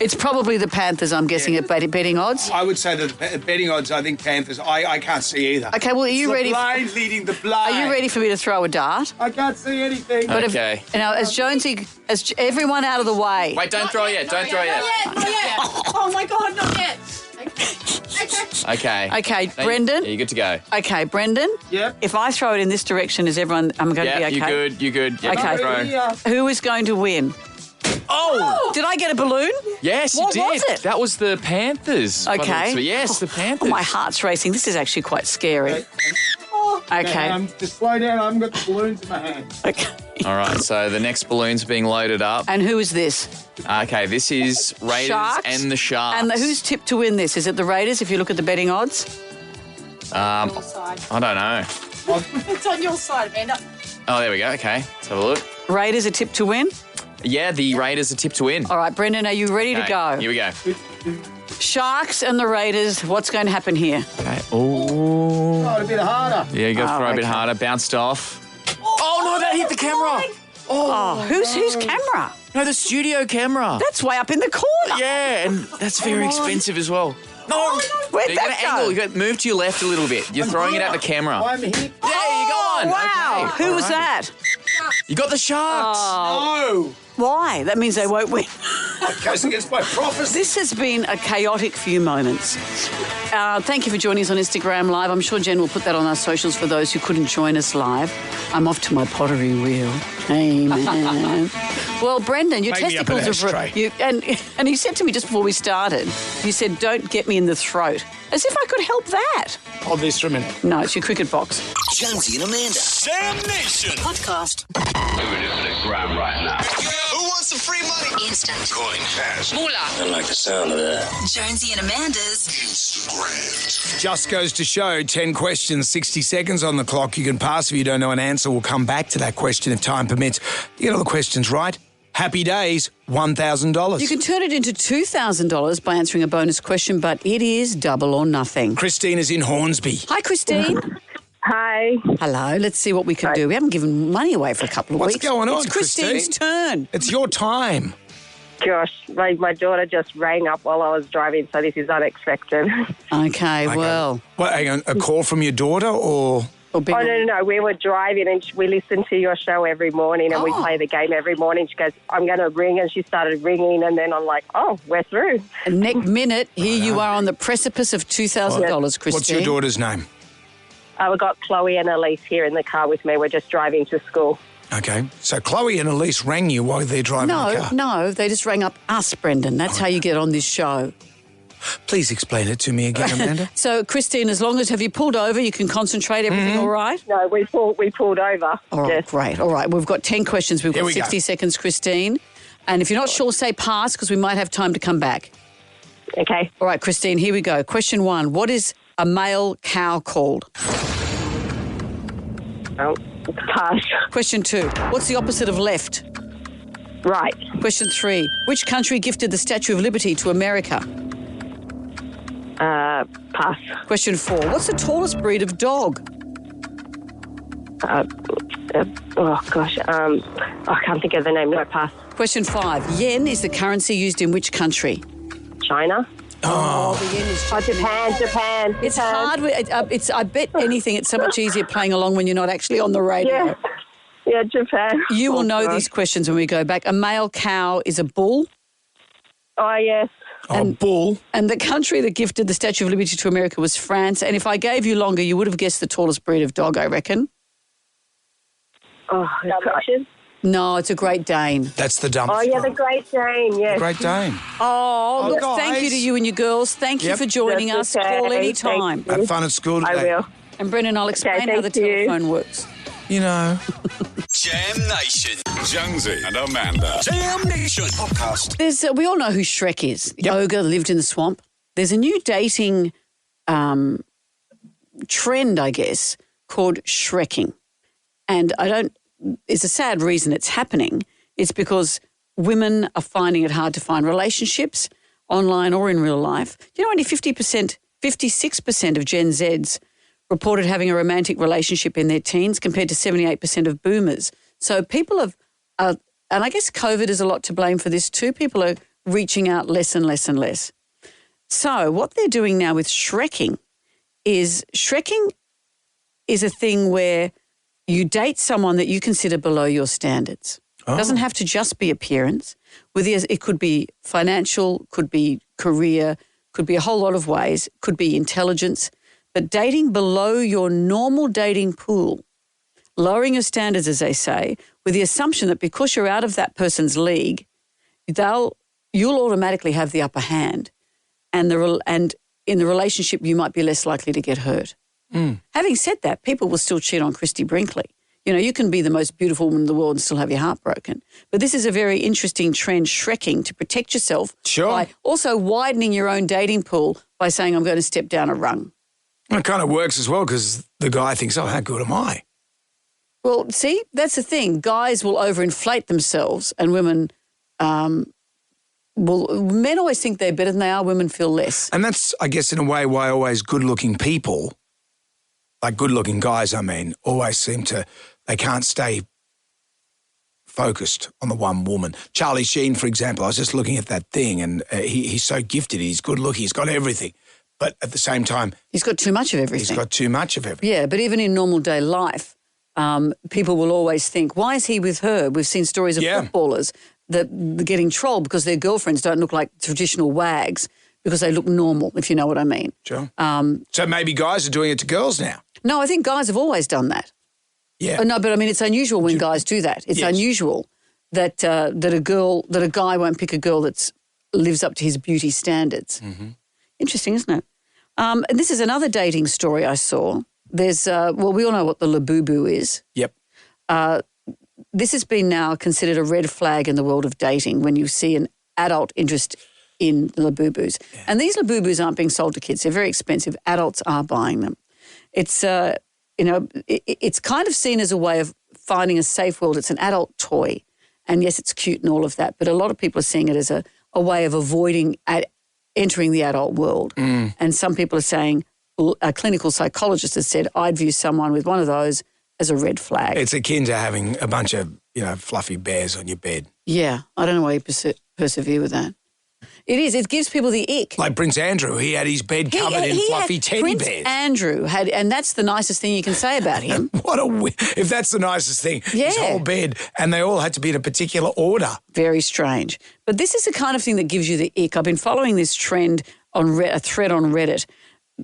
It's probably the Panthers, I'm guessing, at betting odds. I would say that the betting odds, I think Panthers. I can't see either. Okay, well, are you ready? The blind leading the blind. Are you ready for me to throw a dart? I can't see anything. But Okay. Now, as Jonesy, as everyone out of the way. Wait, don't throw yet. Don't throw yet. Not yet. Oh, my God, not yet. Okay. Okay, No, Brendan. You're good to go. Okay, Brendan. Yep. If I throw it in this direction, is everyone? I'm going to be okay. You're good. You're good. Yeah, Okay. throw. Who is going to win? Oh! Did I get a balloon? Yes, What you did. was it? That was the Panthers. by the Okay. looks of it. Yes, the Panthers. Oh, my heart's racing. This is actually quite scary. Okay. Just slow down. I haven't got the balloons in my hand. Okay. All right, so the next balloon's being loaded up. And who is this? Okay, this is Raiders Sharks? and the Sharks. And who's tipped to win this? Is it the Raiders, if you look at the betting odds? I don't know. It's on your side, Amanda. Oh, there we go. Okay, let's have a look. Raiders are tipped to win? Yeah, the Raiders are tipped to win. All right, Brendan, are you ready to Okay, go? Here we go. Sharks and the Raiders, what's going to happen here? Okay. Oh. Oh, a bit harder. Yeah, you got to Oh, throw a bit okay. harder. Bounced off. Oh, no, that hit the camera. Oh, whose camera? No, the studio camera. That's way up in the corner. Yeah, and that's very expensive as well. No. Where'd You got that to go? angle. You got to move to your left a little bit. You're throwing it at the camera. I'm here. There you go on. Wow. Okay. Who All was right. that? You got the Sharks. Oh. No. Why? That means they won't win. It goes against my prophecy. This has been a chaotic few moments. Thank you for joining us on Instagram Live. I'm sure Jen will put that on our socials for those who couldn't join us live. I'm off to my pottery wheel. Hey, man. Well, Brendan, your testicles are... And you said to me just before we started, you said, don't get me in the throat. As if I could help that. Hold this for a minute. No, it's your cricket box. Jonesy and Amanda. Sam Nation. Podcast. Moving into the ground right now. Who wants some free money? Instant. Coin cash. Moolah. I like the sound of that. Jonesy and Amanda's Instagram. Just goes to show, 10 questions, 60 seconds on the clock. You can pass if you don't know an answer. We'll come back to that question if time permits. You get all the questions right. Happy days, $1,000. You can turn it into $2,000 by answering a bonus question, but it is double or nothing. Christine is in Hornsby. Hi, Christine. Hi. Hello. Let's see what we can do. We haven't given money away for a couple of What's weeks. going on, It's Christine's turn. It's your time. Gosh, my daughter just rang up while I was driving, so this is unexpected. Okay, well. What, hang on, a call from your daughter or... Oh, no. We were driving and we listen to your show every morning and we play the game every morning. She goes, I'm going to ring. And she started ringing and then I'm like, oh, we're through. And next minute, here you are on the precipice of $2,000, Christine. What's your daughter's name? We've got Chloe and Elise here in the car with me. We're just driving to school. Okay. So Chloe and Elise rang you while they're driving the car? No, they just rang up us, Brendan. That's how you get on this show. Please explain it to me again, Amanda. So, Christine, have you pulled over? You can concentrate. Everything all right? No, we pulled over. All right, yes. Great. All right, we've got 10 questions. We've got 60 go. seconds, Christine. And if you're not sure, say pass because we might have time to come back. Okay. All right, Christine, here we go. Question 1. What is a male cow called? Pass. Question 2. What's the opposite of left? Right. Question 3. Which country gifted the Statue of Liberty to America? Pass. Question 4. What's the tallest breed of dog? I can't think of the name. No, pass. Question 5. Yen is the currency used in which country? China. Oh, the yen is Japan. It's hard. I bet anything. It's so much easier playing along when you're not actually on the radio. Yeah, Japan. You will know these questions when we go back. A male cow is a bull. Oh, yes. Bull. And the country that gifted the Statue of Liberty to America was France. And if I gave you longer, you would have guessed the tallest breed of dog, I reckon. Oh, Dalmatian? No, it's a Great Dane. That's the dumbest. Oh, yeah, the Great Dane, yes. Great Dane. Oh, look, guys. thank you to you and your girls. Thank you Yep. for joining That's us. okay. Call any time. Have fun at school today. I will. And Brendan, I'll explain how the thank you. telephone works. You know. Jam Nation. Jonesy and Amanda. Jam Nation. Podcast. We all know who Shrek is. Ogre lived in the swamp. There's a new dating trend, I guess, called Shrekking. And it's a sad reason it's happening. It's because women are finding it hard to find relationships online or in real life. You know, only 56% of Gen Zs reported having a romantic relationship in their teens compared to 78% of boomers. So people and I guess COVID is a lot to blame for this too. People are reaching out less and less and less. So what they're doing now with Shrekking is a thing where you date someone that you consider below your standards. It doesn't have to just be appearance. It could be financial, could be career, could be a whole lot of ways, could be intelligence. But dating below your normal dating pool, lowering your standards, as they say, with the assumption that because you're out of that person's league, you'll automatically have the upper hand, and in the relationship you might be less likely to get hurt. Having said that, people will still cheat on Christy Brinkley. You know, you can be the most beautiful woman in the world and still have your heart broken. But this is a very interesting trend, Shrekking, to protect yourself by also widening your own dating pool by saying, I'm going to step down a rung. It kind of works as well because the guy thinks, oh, how good am I? Well, see, that's the thing. Guys will overinflate themselves and women men always think they're better than they are. Women feel less. And that's, I guess, in a way why always good-looking people, like good-looking guys, I mean, always seem to, they can't stay focused on the one woman. Charlie Sheen, for example, I was just looking at that thing and he's so gifted. He's good-looking. He's got everything. But at the same time... He's got too much of everything. He's got too much of everything. Yeah, but even in normal day life, people will always think, why is he with her? We've seen stories of footballers they're getting trolled because their girlfriends don't look like traditional wags because they look normal, if you know what I mean. Sure. So maybe guys are doing it to girls now. No, I think guys have always done that. Yeah. No, but I mean, it's unusual when guys do that. It's unusual that that a guy won't pick a girl that lives up to his beauty standards. Mm-hmm. Interesting, isn't it? And this is another dating story I saw. There's we all know what the labubu is. Yep. This has been now considered a red flag in the world of dating when you see an adult interest in labubus. Yeah. And these labubus aren't being sold to kids. They're very expensive. Adults are buying them. It's, it's kind of seen as a way of finding a safe world. It's an adult toy. And yes, it's cute and all of that. But a lot of people are seeing it as a way of avoiding entering the adult world. Mm. And some people are saying, a clinical psychologist has said, I'd view someone with one of those as a red flag. It's akin to having a bunch of, fluffy bears on your bed. Yeah. I don't know why you persevere with that. It is. It gives people the ick. Like Prince Andrew, he had his bed covered in fluffy teddy bears. Prince Andrew had, and that's the nicest thing you can say about him. If that's the nicest thing, his whole bed, and they all had to be in a particular order. Very strange. But this is the kind of thing that gives you the ick. I've been following this trend on a thread on Reddit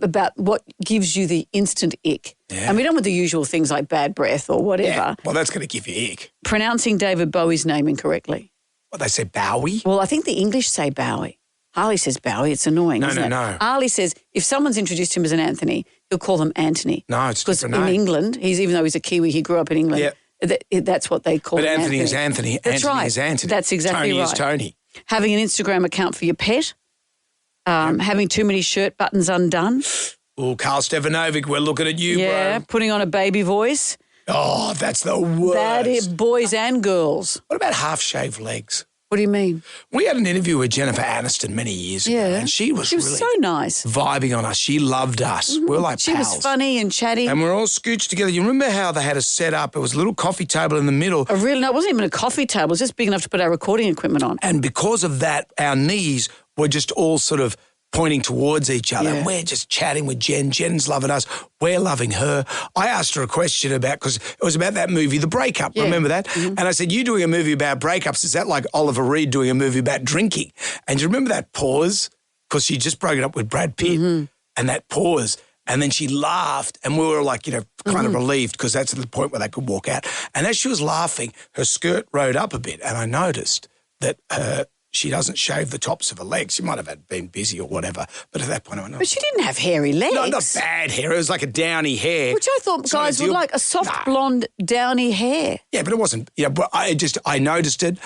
about what gives you the instant ick. Yeah. And we don't want the usual things like bad breath or whatever. Yeah. Well, that's going to give you ick. Pronouncing David Bowie's name incorrectly. Well, they say Bowie? Well, I think the English say Bowie. Harley says Bowie. It's annoying, isn't it? No. Harley says if someone's introduced him as an Anthony, he'll call them Anthony. No, it's because different in England, even though he's a Kiwi, he grew up in England. Yeah. That's what they call him. But Anthony is Anthony. That's Anthony right. is Anthony. That's exactly Tony right. is Tony. Having an Instagram account for your pet. Having too many shirt buttons undone. Oh, Karl Stefanovic, we're looking at you, bro. Putting on a baby voice. Oh, that's the worst. That is boys and girls. What about half-shaved legs? What do you mean? We had an interview with Jennifer Aniston many years ago, and she was really so nice. Vibing on us. She loved us. Mm-hmm. We were like she pals. was funny and chatty. And we're all scooched together. You remember how they had us set up? It was a little coffee table in the middle. No, it wasn't even a coffee table. It was just big enough to put our recording equipment on. And because of that, our knees were just all sort of pointing towards each other. Yeah. And we're just chatting with Jen. Jen's loving us. We're loving her. I asked her a question because it was about that movie, The Breakup. Yeah. Remember that? Mm-hmm. And I said, you doing a movie about breakups, is that like Oliver Reed doing a movie about drinking? And do you remember that pause? Because she just broke it up with Brad Pitt. Mm-hmm. And that pause. And then she laughed and we were like, kind of relieved because that's the point where they could walk out. And as she was laughing, her skirt rode up a bit and I noticed that she doesn't shave the tops of her legs. She might have been busy or whatever. But at that point, I went, But she didn't have hairy legs. No, not bad hair. It was like a downy hair. Which I thought guys would like, a soft blonde downy hair. Yeah, but it wasn't. Yeah, but I noticed it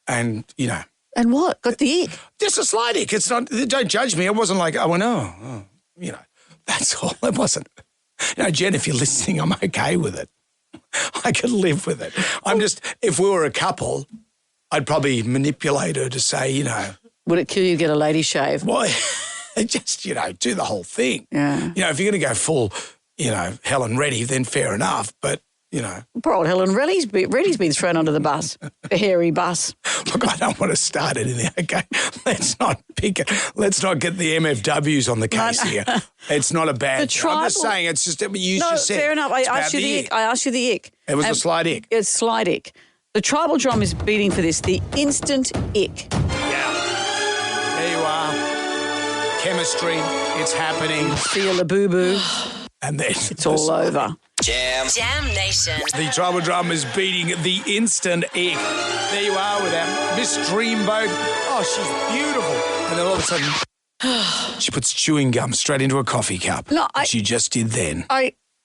and, And what? Got the ick? Just a slight ick. It's not, don't judge me. It wasn't like, I went, that's all. It wasn't. Jen, if you're listening, I'm okay with it. I could live with it. I'm just, if we were a couple, I'd probably manipulate her to say, Would it kill you to get a lady shave? Well, just, do the whole thing. Yeah. If you're going to go full, Helen Reddy, then fair enough. But, Poor old Helen Reddy's been thrown under the bus, the hairy bus. Look, I don't want to start anything, okay? Let's not pick it. Let's not get the MFWs on the case here. It's not a bad thing. I'm just saying, it's just, you just said. Fair enough. I asked you the ick. I asked you the ick. It was a slight ick. It's slight ick. The tribal drum is beating for this, the instant ick. Yeah. There you are. Chemistry. It's happening. See a laboo-boo. And then it's all over. Jam Nation. The tribal drum is beating the instant ick. There you are with that Miss Dreamboat. Oh, she's beautiful. And then all of a sudden, she puts chewing gum straight into a coffee cup. No, she just did then.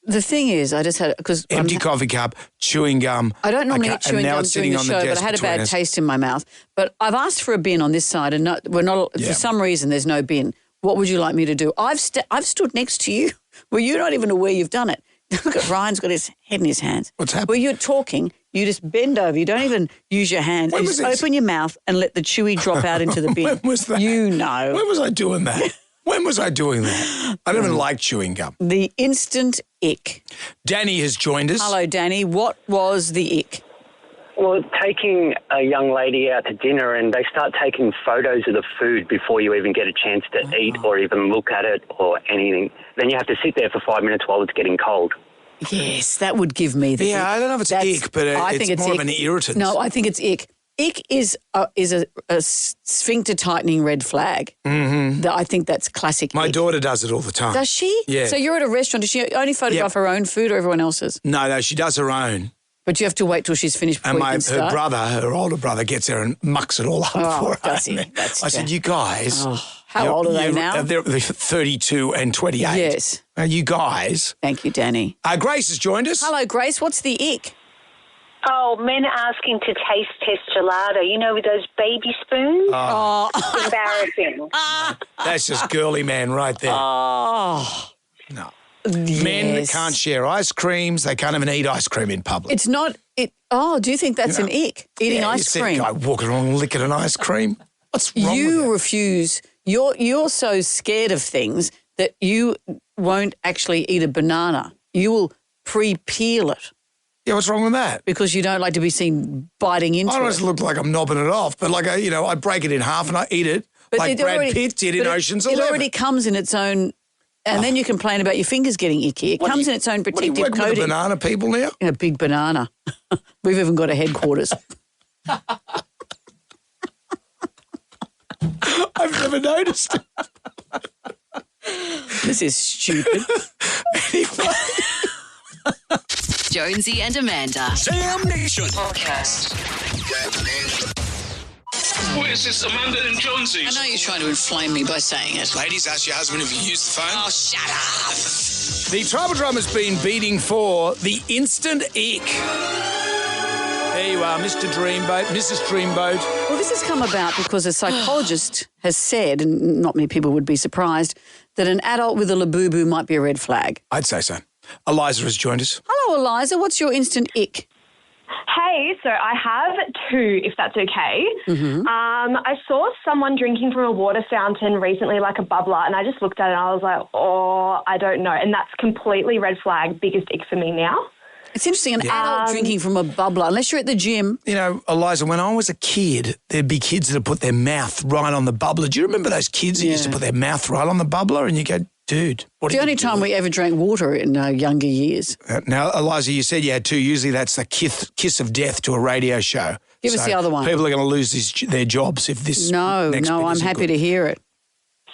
The thing is, I just had because empty coffee cup, chewing gum. I don't normally eat chewing gum during the show, but I had a bad taste in my mouth. But I've asked for a bin on this side, and for some reason there's no bin. What would you like me to do? I've stood next to you where you're not even aware you've done it. Look at Ryan's got his head in his hands. What's happening? Where you're talking, you just bend over. You don't even use your hands. You just open your mouth and let the chewy drop out into the bin. When was that? You know. When was I doing that? When was I doing that? I don't even like chewing gum. The instant ick. Danny has joined us. Hello, Danny. What was the ick? Well, taking a young lady out to dinner and they start taking photos of the food before you even get a chance to eat or even look at it or anything. Then you have to sit there for 5 minutes while it's getting cold. Yes, that would give me the ick. I don't know if it's ick, but I think it's more of an irritant. No, I think it's ick. Ick is a sphincter tightening red flag. Mm-hmm. I think that's classic. My ick. daughter does it all the time. Does she? Yeah. So you're at a restaurant. Does she only photograph her own food or everyone else's? No, she does her own. But you have to wait till she's finished before And you can start. her older brother, gets there and mucks it all up for her. Does he? That's I said, you guys. How old are they now? They're 32 and 28. Yes. You guys. Thank you, Danny. Grace has joined us. Hello, Grace. What's the ick? Oh, men asking to taste gelato, you know, with those baby spoons. Oh. It's embarrassing. That's just girly man right there. Oh. No. Men can't share ice creams. They can't even eat ice cream in public. It's not. Do you think that's an ick? Eating ice cream? You see a guy walking around licking an ice cream. What's wrong with You refuse. You're so scared of things that you won't actually eat a banana. You will pre-peel it. Yeah, what's wrong with that? Because you don't like to be seen biting into I don't it. want to look like I'm knobbing it off, but I break it in half and I eat it like Brad Pitt did in Ocean's 11. It already comes in its own, and then you complain about your fingers getting icky. It comes in its own protective What are you working with coating. the banana people now? In a big banana. We've even got a headquarters. I've never noticed. This is stupid. Jonesy and Amanda. Jam Nation. Podcast. Where's this Amanda and Jonesy? I know you're trying to inflame me by saying it. Ladies, ask your husband if you use the phone. Oh, shut up. The Tribal Drum has been beating for the instant ick. There you are, Mr. Dreamboat, Mrs. Dreamboat. Well, this has come about because a psychologist has said, and not many people would be surprised, that an adult with a labubu might be a red flag. I'd say so. Eliza has joined us. Hello, Eliza. What's your instant ick? Hey, so I have two, if that's okay. Mm-hmm. I saw someone drinking from a water fountain recently, like a bubbler, and I just looked at it and I was like, I don't know. And that's completely red flag, biggest ick for me now. It's interesting, an adult drinking from a bubbler, unless you're at the gym. You know, Eliza, when I was a kid, there'd be kids that would put their mouth right on the bubbler. Do you remember those kids that used to put their mouth right on the bubbler? And you go, dude, what are The you only time we ever drank water in younger years. Now, Eliza, you said you had two. Usually that's the kiss of death to a radio show. Give us the other one. People are going to lose their jobs if this next bit I'm isn't happy good. to hear it.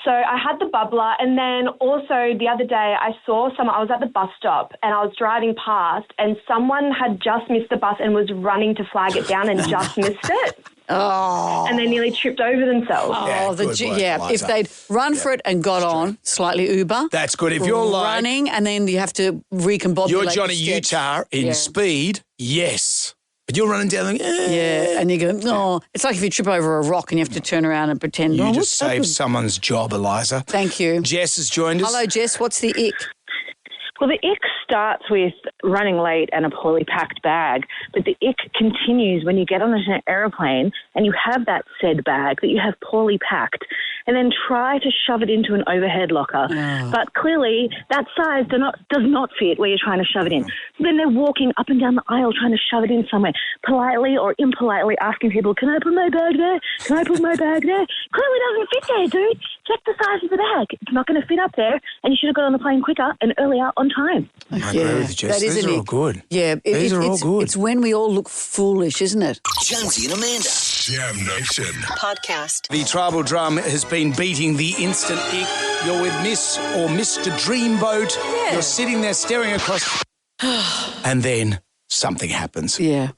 So I had the bubbler, and then also the other day I saw someone, I was at the bus stop and I was driving past and someone had just missed the bus and was running to flag it down and just missed it. Oh. And they nearly tripped over themselves. If they'd run for it and got on, slightly Uber. That's good. If you're running and then you have to recombobulate. You're Johnny the steps. Utah in speed, yes. But you're running down the... Yeah, and you go, it's like if you trip over a rock and you have to turn around and pretend. You what's just saved happened? someone's job, Eliza. Thank you. Jess has joined us. Hello, Jess. What's the ick? Well, the ick starts with running late and a poorly packed bag, but the ick continues when you get on an aeroplane and you have that said bag that you have poorly packed and then try to shove it into an overhead locker. Oh. But clearly that size does not fit where you're trying to shove it in. So then they're walking up and down the aisle trying to shove it in somewhere, politely or impolitely asking people, can I put my bag there? Can I put my bag there? Clearly doesn't fit there, dude. Check the size of the bag. It's not going to fit up there and you should have got on the plane quicker and earlier on time. I agree with you, Jess. that is These an are all ick. good. Yeah, These are all good. It's when we all look foolish, isn't it? Jonesy and Amanda. Jam Nation. Podcast. The Tribal Drum has been beating the instant ick. You're with Miss or Mr. Dreamboat. Yeah. You're sitting there staring across and then something happens. Yeah.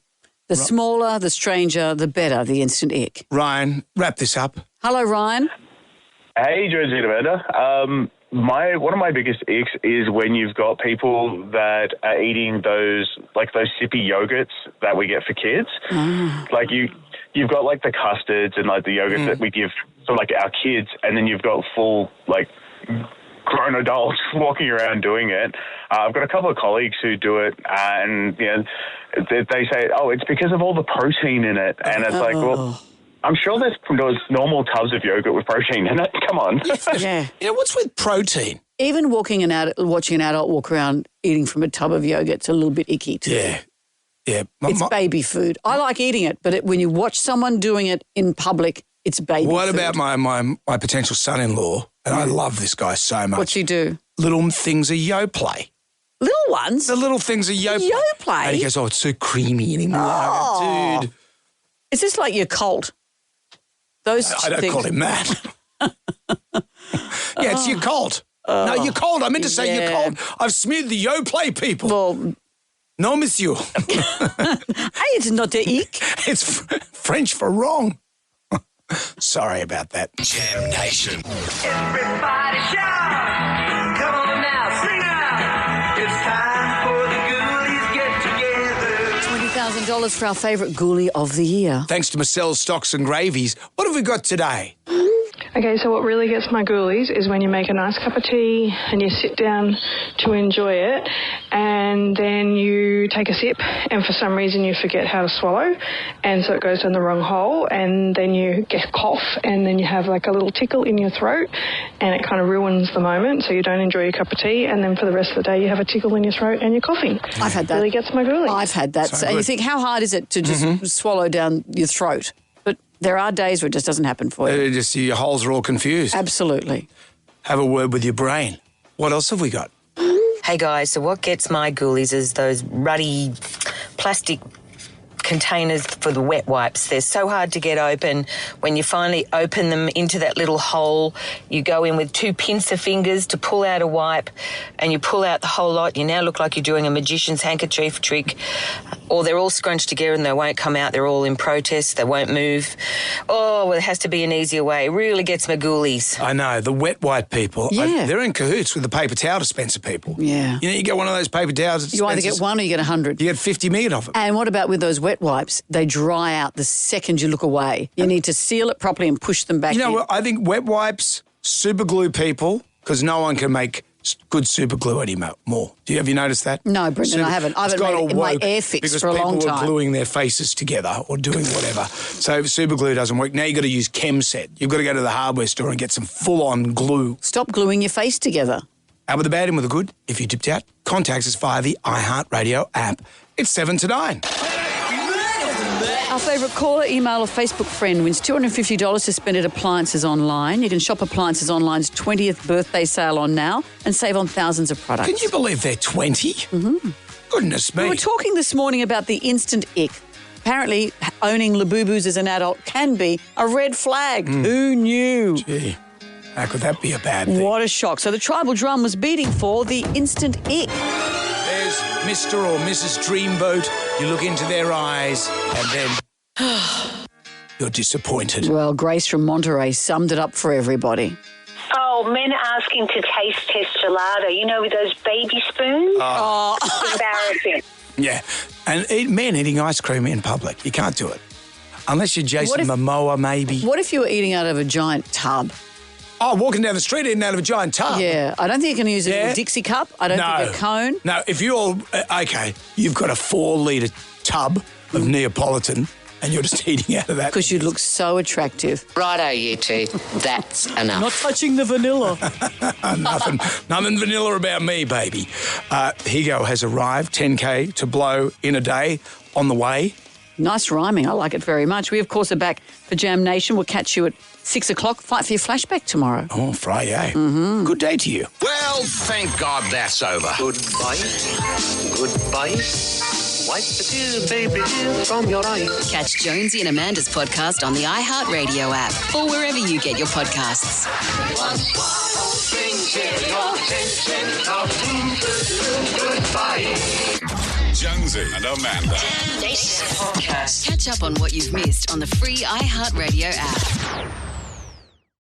The smaller, the stranger, the better the instant ick. Ryan, wrap this up. Hello, Ryan. Hey, Jonesy and Amanda. One of my biggest icks is when you've got people that are eating those sippy yogurts that we get for kids. Like you've got like the custards and like the yogurts that we give for like our kids, and then you've got full like grown adults walking around doing it. I've got a couple of colleagues who do it, and they say, it's because of all the protein in it, and it's like, well, I'm sure there's normal tubs of yogurt with protein in it. Come on. Yeah. What's with protein? Even watching an adult walk around eating from a tub of yogurt, it's a little bit icky too. Yeah. Yeah. It's baby food. I like eating it, but when you watch someone doing it in public, it's baby food. What about my potential son-in-law? And I love this guy so much. What's he do? Little things of Yoplait. Little ones? The little things of Yoplait. Yoplait? And he goes, it's so creamy anymore. Dude. Is this like your cult? Those I don't things. call him that. Yeah, it's your cult. No, your cult. I meant to say your cult. I've smeared the Yoplait people. Well, no, monsieur. Hey, it's not the ick. It's French for wrong. Sorry about that. Jam Nation. Everybody shout! Come on now, sing out! It's time for the Ghoulies get together. $20,000 for our favourite ghoulie of the year. Thanks to Marcel's Stocks and Gravies. What have we got today? Okay, so what really gets my ghoulies is when you make a nice cup of tea and you sit down to enjoy it and then you take a sip and for some reason you forget how to swallow and so it goes down the wrong hole and then you get cough and then you have like a little tickle in your throat and it kind of ruins the moment so you don't enjoy your cup of tea and then for the rest of the day you have a tickle in your throat and you're coughing. I've had that. Really gets my ghoulies. I've had that. So And you good. think, how hard is it to just swallow down your throat? But there are days where it just doesn't happen for you. Just your holes are all confused. Absolutely. Have a word with your brain. What else have we got? Hey guys, so what gets my ghoulies is those ruddy plastic containers for the wet wipes. They're so hard to get open. When you finally open them into that little hole, you go in with 2 pincer fingers to pull out a wipe and you pull out the whole lot. You now look like you're doing a magician's handkerchief trick. Or they're all scrunched together and they won't come out. They're all in protest. They won't move. Oh, well, there has to be an easier way. It really gets my ghoulies. I know, the wet wipe people, Yeah. they're in cahoots with the paper towel dispenser people. Yeah. You know, you get one of those paper towels. You either get one or you get 100. You get 50 million of them. And what about with those wet wipes? They dry out the second you look away. You need to seal it properly and push them back You know in. what? I think wet wipes, super glue people, because no one can make good super glue anymore. Have you noticed that? No, Brendan, I haven't. I It's haven't got made all it in my woke Airfix because for a long people time. are gluing their faces together or doing whatever. So super glue doesn't work. Now you've got to use Chemset. You've got to go to the hardware store and get some full-on glue. Stop gluing your face together. Out with the bad, in with the good. If you dipped out, contact us via the iHeartRadio app. It's 7 to 9. Our favourite caller, email or Facebook friend wins $250 to spend at Appliances Online. You can shop Appliances Online's 20th birthday sale on now and save on thousands of products. Can you believe they're 20? Mm-hmm. Goodness me. We were talking this morning about the instant ick. Apparently, owning Labubus as an adult can be a red flag. Who knew? Gee, how could that be a bad thing? What a shock. So the tribal drum was beating for the instant ick. There's Mr. or Mrs. Dreamboat. You look into their eyes and then you're disappointed. Well, Grace from Monterey summed it up for everybody. Oh, men asking to taste test gelato, you know, with those baby spoons. Oh. It's embarrassing. Yeah, and men eating ice cream in public. You can't do it. Unless you're Jason Momoa, maybe. What if you were eating out of a giant tub? Oh, walking down the street eating out of a giant tub. Yeah, I don't think you can use a Dixie cup. I don't think a cone. No, if you're, okay, you've got a 4-litre tub of Neapolitan and you're just eating out of that. Because you look so attractive. Righto, you two. That's enough. Not touching the vanilla. Nothing vanilla about me, baby. Higo has arrived, 10K to blow in a day on the way. Nice rhyming. I like it very much. We, of course, are back for Jam Nation. We'll catch you at 6 o'clock. Fight for your flashback tomorrow. Oh, Friday. Mm-hmm. Good day to you. Well, thank God that's over. Goodbye. Goodbye. Wipe the tears, baby, from your eyes. Catch Jonesy and Amanda's podcast on the iHeartRadio app or wherever you get your podcasts. Jonesy and Amanda. Catch up on what you've missed on the free iHeartRadio app.